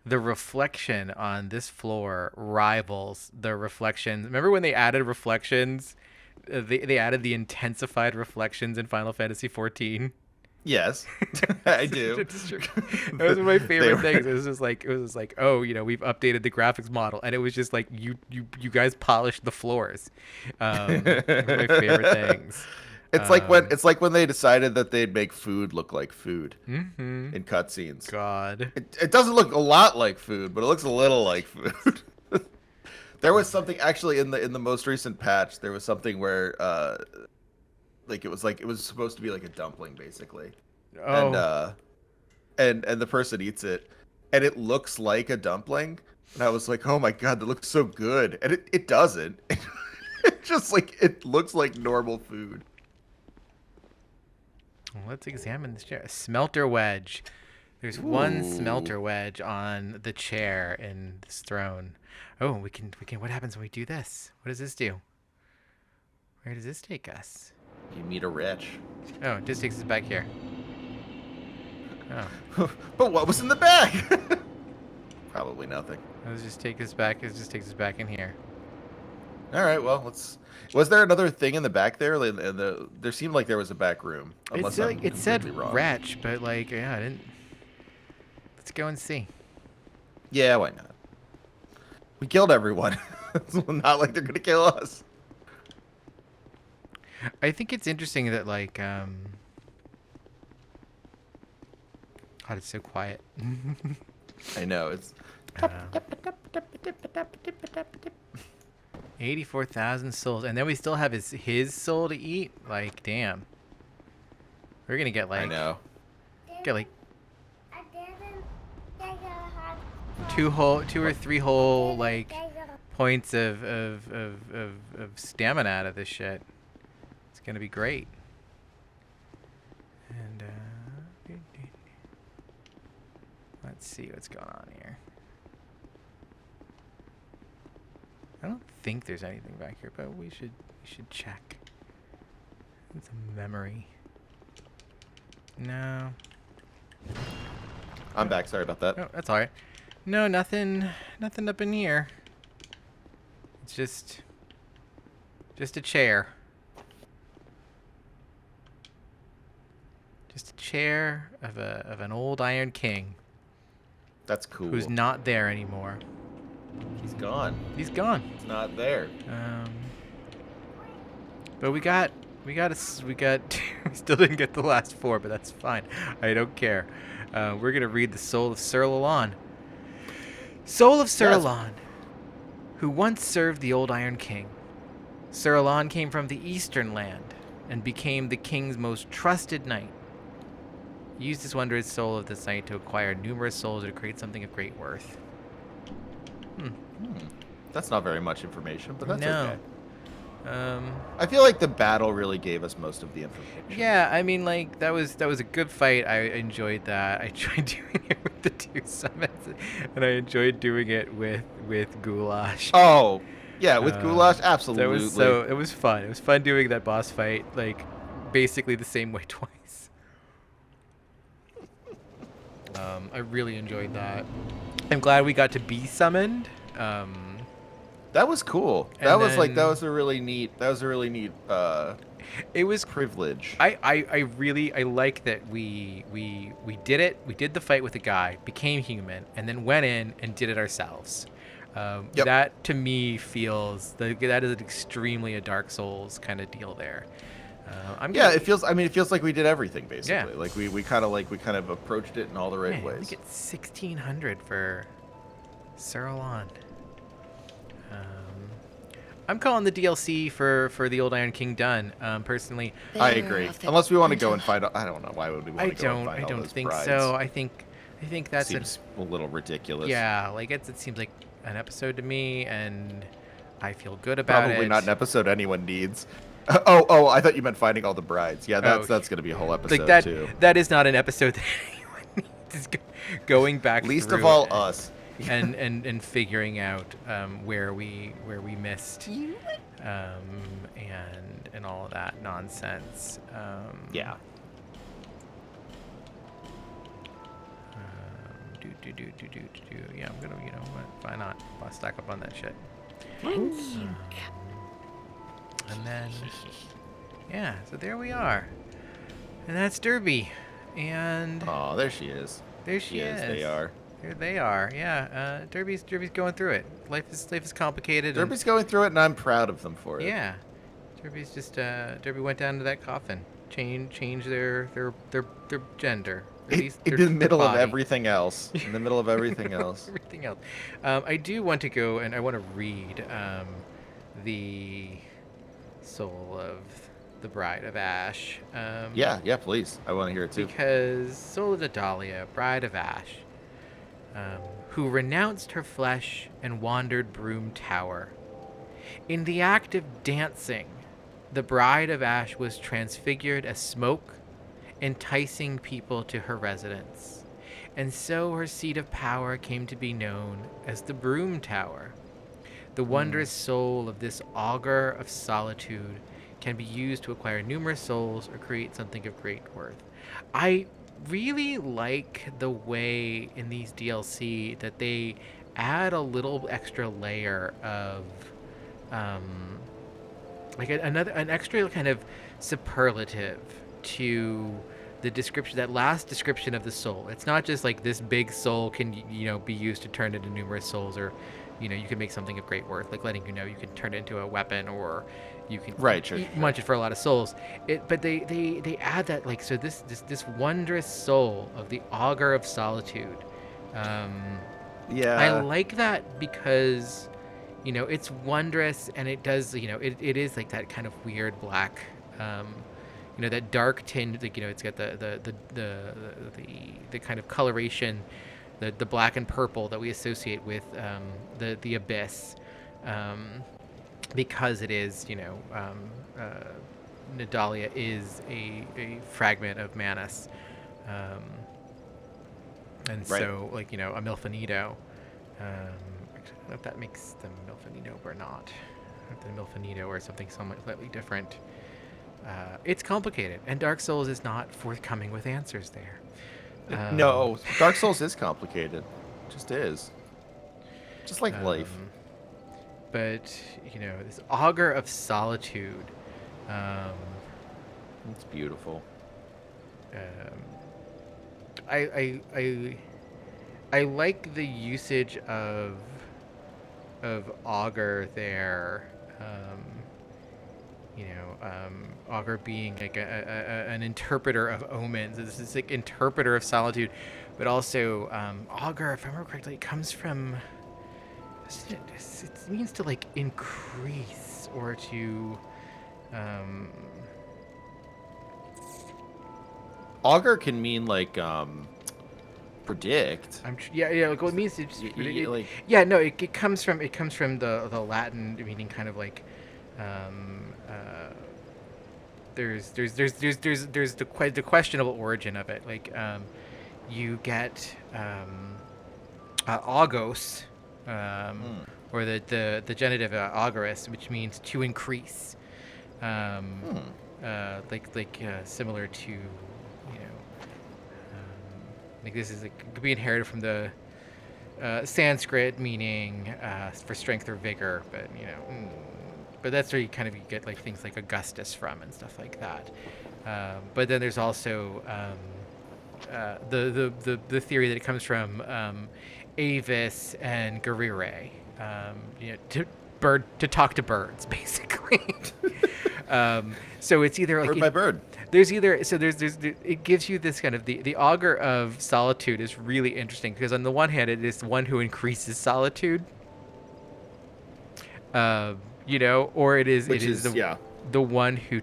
the reflection on this floor rivals the reflections. Remember when they added reflections? They added the intensified reflections in Final Fantasy 14. Yes, I do. It's true. That was one of my favorite were- things. It was just like, oh, you know, we've updated the graphics model, and it was just like you guys polished the floors. One of my favorite things. It's like when they decided that they'd make food look like food Mm-hmm. in cutscenes. God. It doesn't look a lot like food, but it looks a little like food. There was something actually in the most recent patch. There was something where like it was supposed to be like a dumpling basically, Oh. and the person eats it, and it looks like a dumpling, and I was like, oh my god, that looks so good, and it doesn't. It just like it looks like normal food. Well, let's examine this chair. A smelter wedge. There's one Ooh. smelter wedge on the chair in this throne. Oh, we can. What happens when we do this? What does this do? Where does this take us? You meet a rich. Oh, it just takes us back here. Oh, But what was in the bag? Probably nothing. let's just take us back. It just takes us back in here. All right, well, let's. Was there another thing in the back there? There seemed like there was a back room. Unless I'm It said completely wrong. wretch, but like, yeah, I didn't. Let's go and see. Yeah, why not? We killed everyone. It's not like they're gonna kill us. I think it's interesting that like, God, it's so quiet. I know it's. 84,000 souls, and then we still have his soul to eat. Like, damn, we're gonna get like I know. get like two or three whole like points of stamina out of this shit. It's gonna be great. And let's Let's see what's going on here. I don't think there's anything back here, but we should check. It's a memory. No. I'm back. Sorry about that. Oh, that's all right. No, nothing up in here. It's just a chair. Just a chair of an old Iron King That's cool. who's not there anymore. He's gone. He's gone. He's not there. But we still didn't get the last 4, but that's fine. I don't care. We're gonna read the Soul of Sir Lalon. Soul of Sir Yes. Lalon, who once served the old Iron King. Sir Lalon came from the Eastern Land and became the king's most trusted knight. He used his wondrous soul of this knight to acquire numerous souls or to create something of great worth. That's not very much information, but that's No. okay. I feel like the battle really gave us most of the information. Yeah, I mean, like that was a good fight. I enjoyed that. I tried doing it with the 2 summons, and I enjoyed doing it with Goulash. Oh, yeah, with Goulash, absolutely. It was fun. It was fun doing that boss fight, like basically the same way twice. I really enjoyed that. I'm glad we got to be summoned. That was cool. And That was then- a really neat. It was privilege. I really like that we did it. We did the fight with the guy, became human, and then went in and did it ourselves. Yep. That to me feels that is an extremely a Dark Souls kind of deal there. Yeah, it feels. I mean, it feels like we did everything basically. Yeah. Like we kind of approached it in all the right Man, ways. we get 1,600 for Sir Lalon. I'm calling the DLC for the old Iron King done. Personally, I agree. Unless we want to go and find. I don't know. Why would we want I to go and don't. find I all don't those think brides? so. I think that's Seems a little ridiculous. yeah. Like it seems like an episode to me, and I feel good about it. Probably not an episode anyone needs. Oh, I thought you meant finding all the brides. Yeah, that's gonna be a whole episode Like that. too. That is not an episode that anyone needs. Is going back. Least through of all it us. and figuring out where we missed. And all of that nonsense. Yeah. Yeah, I'm gonna, why not? I'll stack up on that shit. Thank you. And then, yeah, so there we are. And that's Derby. And Oh, there she is. there she is. They are. There they are. Yeah, Derby's going through it. Life is complicated. and- Derby's going through it, and I'm proud of them for it. Yeah, Derby's just Derby went down to that coffin, change their gender. Or at least In their the middle of body. everything else. In the middle of everything else. Everything else. I do want to go and I want to read the Soul of the Bride of Ash. Yeah, please. I want to hear it too. Because Soul of Nadalia, Bride of Ash, who renounced her flesh and wandered Broom Tower. In the act of dancing, the Bride of Ash was transfigured as smoke, enticing people to her residence. And so her seat of power came to be known as the Broom Tower. The wondrous soul of this augur of solitude can be used to acquire numerous souls or create something of great worth. I really like the way in these DLC that they add a little extra layer of an extra kind of superlative to the description, that last description of the soul. It's not just like this big soul can be used to turn into numerous souls, or you can make something of great worth, like letting you can turn it into a weapon, or you can Sure. munch it for a lot of souls. But they add that, like, so this wondrous soul of the augur of solitude. Yeah. I like that because it's wondrous, and it does it is like that kind of weird black that dark tinge, like it's got the kind of coloration, the black and purple that we associate with the abyss, because it is Nadalia is a fragment of Manus, And Right. so, like, a Milfanito. Actually, I don't know if that makes them Milfanito or not. The Milfanito or something somewhat slightly different. It's complicated, and Dark Souls is not forthcoming with answers there. No, Dark Souls is complicated. It just is. Just like life. But this Augur of Solitude. It's beautiful. I like the usage of Augur there. Augur being like an interpreter of omens. This is like interpreter of solitude, but also Augur, if I remember correctly, it comes from. It means to like increase or to. Augur can mean like predict. Yeah. Like what it means to just, it comes from the Latin meaning kind of like. There's the questionable origin of it. Like you get augos, or the genitive augurus, which means to increase. Similar to like this is could be inherited from the Sanskrit meaning for strength or vigor, but that's where you get like things like Augustus from and stuff like that. But then there's also the theory that it comes from Avis and Garire, to talk to birds, basically. So it's either like Bird by bird. There's it gives you this kind of the augur of solitude is really interesting because on the one hand it is one who increases solitude, or it is the one who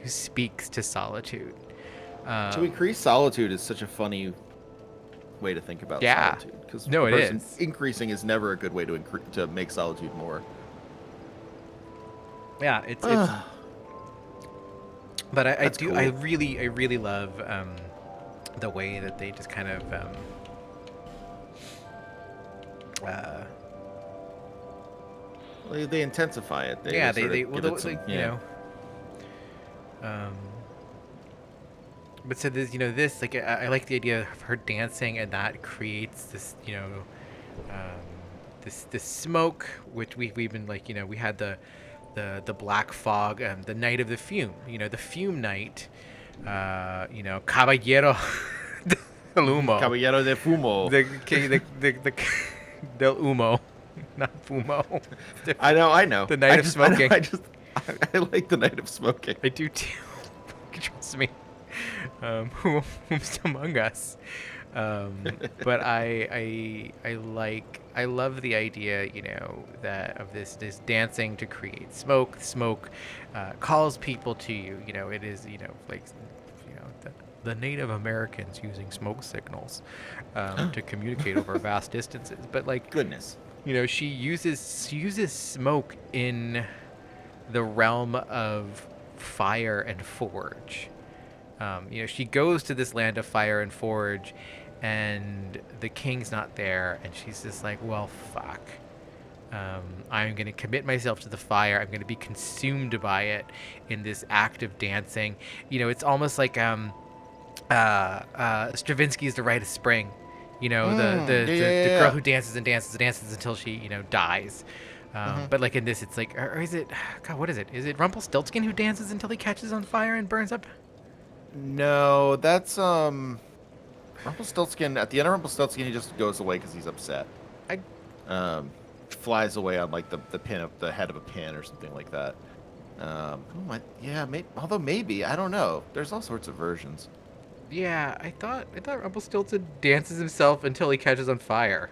speaks to solitude. To increase solitude is such a funny way to think about solitude. Because it is. Increasing is never a good way to make solitude more. Yeah, it's but I really love the way that they just kind of they intensify it. But so there's this like I like the idea of her dancing, and that creates this this smoke, which we've been like we had the black fog, the night of the fume, the fume night, caballero del humo, caballero de fumo, the del humo, not fumo. I know the night of smoking. I like the night of smoking. I do too. Trust me. Who's among us? But I love the idea, that of this dancing to create smoke. Smoke calls people to you. It is, the Native Americans using smoke signals to communicate over vast distances. But like goodness, she uses smoke in the realm of fire and forge. She goes to this land of fire and forge, and the king's not there, and she's just like, well, fuck. I'm going to commit myself to the fire. I'm going to be consumed by it in this act of dancing. It's almost like Stravinsky's The Rite of Spring. The girl who dances and dances and dances until she, dies. But like in this, it's like, or is it, God, what is it? Is it Rumpelstiltskin who dances until he catches on fire and burns up? No, that's Rumpelstiltskin. At the end of Rumpelstiltskin, he just goes away because he's upset. Flies away on like the pin of the head of a pin or something like that. Although maybe I don't know. There's all sorts of versions. Yeah, I thought Rumpelstiltskin dances himself until he catches on fire.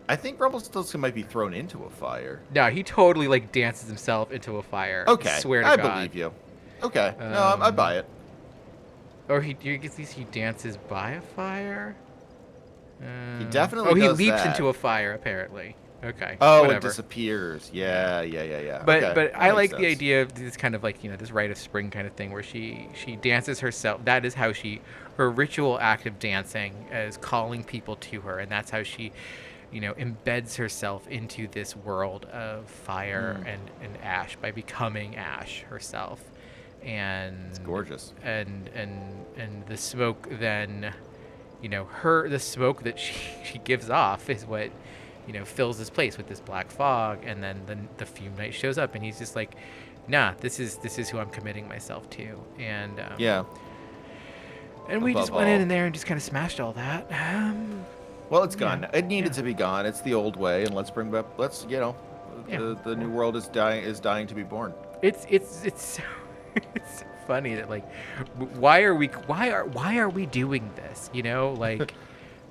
I think Rumpelstiltskin might be thrown into a fire. No, he totally like dances himself into a fire. Okay, I swear to God. I believe you. Okay, no, I buy it. Or he dances by a fire. He definitely. He leaps into a fire apparently. Okay, Oh, it whatever. disappears. Yeah. Yeah. But Okay, but that I makes like the sense. idea of this kind of like, this rite of spring kind of thing where she dances herself. That is how her ritual act of dancing is calling people to her, and that's how she, embeds herself into this world of fire Mm, and ash by becoming ash herself. it's And gorgeous. and the smoke then, the smoke that she gives off is what, fills this place with this black fog. And then the fume knight shows up, and he's just like, nah, this is who I'm committing myself to. Yeah. And we just Above went in all, there and just kind of smashed all that. well, it's Yeah, gone. It needed yeah, to be gone. It's the old way, and let's bring back. Let's yeah. the new Well, world is dying to be born. it's so it's so funny that, like, why are we doing this, like,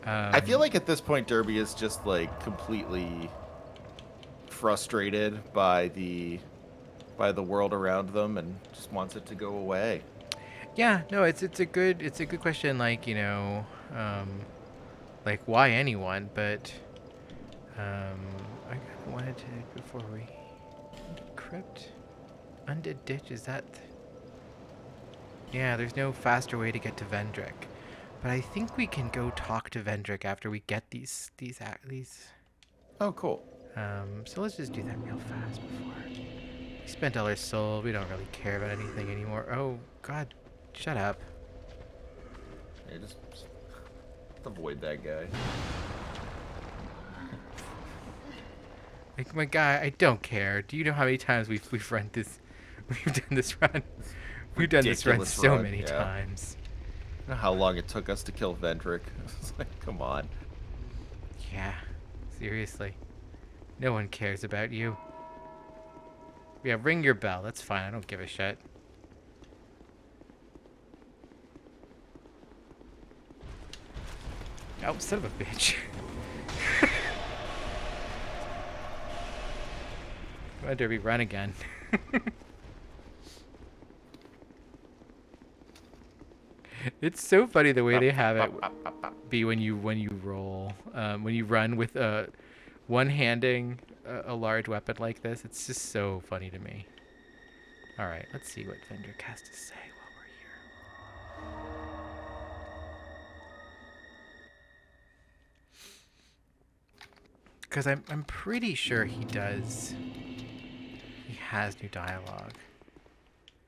I feel um like at this point, Derby is just like completely frustrated by the world around them and just wants it to go away. yeah, no, it's a good question, like, um like, why anyone? But I kind of wanted to, before we crypt, undead ditch. Is that? Yeah, there's no faster way to get to Vendrick, but I think we can go talk to Vendrick after we get these. Oh, cool. So let's just do that real fast before we spent all our soul. We don't really care about anything anymore. Oh God, shut up. Yeah, just avoid that guy. Like, my guy, I don't care. Do you know how many times we've run this? We've done this run. We've done this run Ridiculous so run. many Yeah. times. You know how long it took us to kill Vendrick? It's like, come on. Yeah, seriously. No one cares about you. Yeah, ring your bell. That's fine. I don't give a shit. Oh, son of a bitch. Come on, Derby, run again. It's so funny the way they have it be when you roll, when you run with one handing a large weapon like this. It's just so funny to me. All right, let's see what Vendrick has to say while we're here. Because I'm pretty sure he does. He has new dialogue.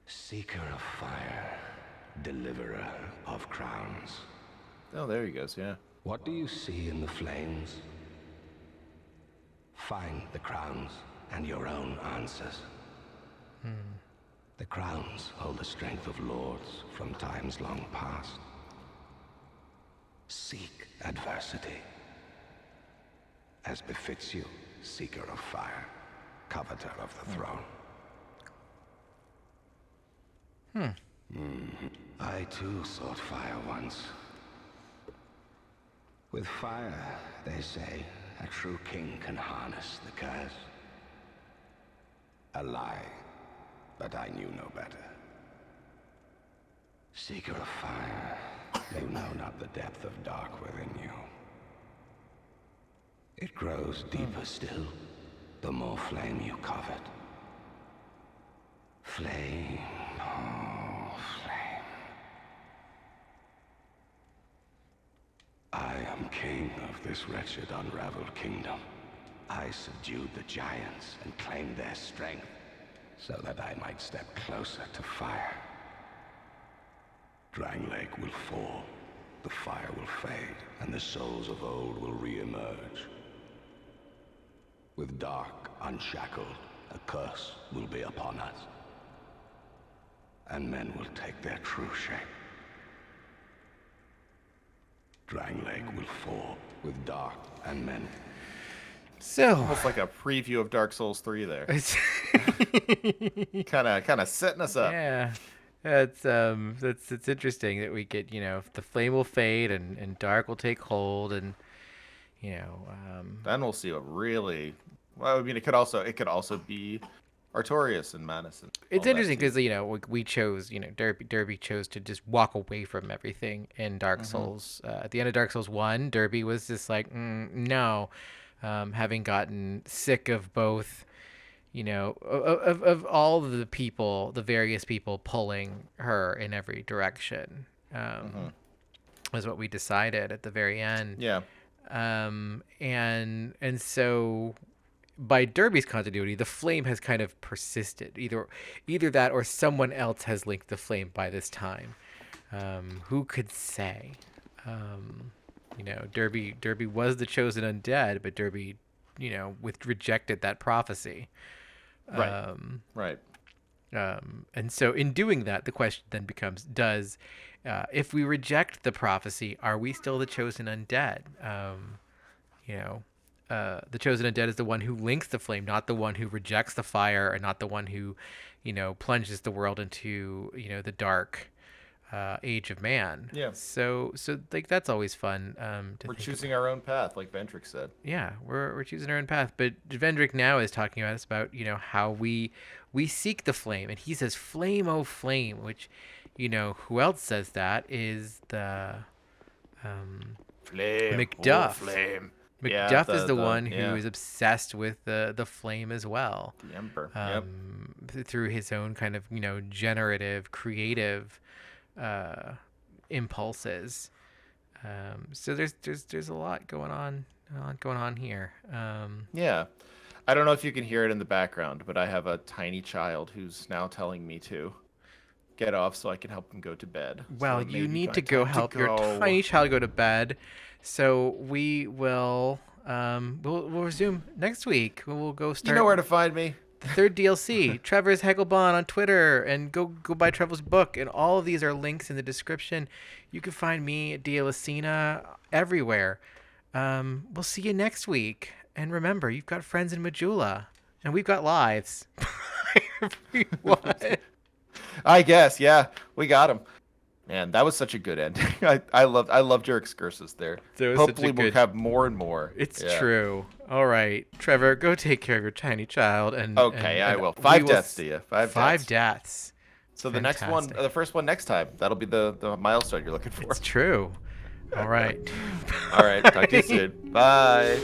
Seeker of fire, deliverer of crowns. Oh, there he goes. Yeah. What do you see in the flames? Find the crowns and your own answers. The crowns hold the strength of lords from times long past. Seek adversity. As befits you, seeker of fire, coveter of the throne. I too sought fire once. With fire, they say, a true king can harness the curse. A lie, but I knew no better. Seeker of fire, you know not the depth of dark within you. It grows deeper still, the more flame you covet. Flame, oh, flame. I am king of this wretched, unraveled kingdom. I subdued the giants and claimed their strength, so that I might step closer to fire. Drangleic will fall, the fire will fade, and the souls of old will re-emerge. With dark unshackled, a curse will be upon us, and men will take their true shape. Drangleic will fall with dark and men. So, Almost like a preview of Dark Souls 3 there. it's Kind of setting us up. yeah, it's interesting that we get, the flame will fade and dark will take hold, and you know Then we'll see what really. Well, I mean, it could also be Artorias and Madison. it's interesting because we chose, Derby chose to just walk away from everything in Dark Souls. At the end of Dark Souls 1, Derby was just like, no. having gotten sick of both, of all the people, the various people pulling her in every direction. Was what we decided at the very end. Yeah. And so by Derby's continuity, the flame has kind of persisted. Either that or someone else has linked the flame by this time. Who could say? Derby was the chosen undead, but Derby, rejected that prophecy. Right. Right. And so in doing that, the question then becomes, if we reject the prophecy, are we still the chosen undead? The chosen undead is the one who links the flame, not the one who rejects the fire, and not the one who, plunges the world into, the dark age of man. Yeah. So like that's always fun. We're choosing our own path, like Vendrick said. Yeah, we're choosing our own path. But Vendrick now is talking about us about how we seek the flame, and he says flame, oh flame, which who else says that is the Flame, Macduff. oh, flame. Macduff is the one who yeah. is obsessed with the flame as well. The Ember. Through his own kind of generative, creative impulses. So there's a lot going on here. Yeah. I don't know if you can hear it in the background, but I have a tiny child who's now telling me to get off so I can help him go to bed. Well, So it may you be need my to go time help your go. tiny child go to bed. So we will we'll resume next week. We'll go start. You know where to find me. The third DLC, Trevor's Heckelbon on Twitter, and go buy Trevor's book. And all of these are links in the description. You can find me at Dialacina everywhere. We'll see you next week. And remember, you've got friends in Majula, and we've got lives. Everyone. I guess, yeah, we got him. Man, that was such a good ending. I loved your excursus there. That was such a Hopefully we'll good- have more and more. It's Yeah. true. All right, Trevor, go take care of your tiny child. And Okay, and I will. we 5 deaths to you. Five deaths. deaths. So the next one, Fantastic. the first one next time. That'll be the milestone you're looking for. It's true. All right. All right, talk to you soon. Bye.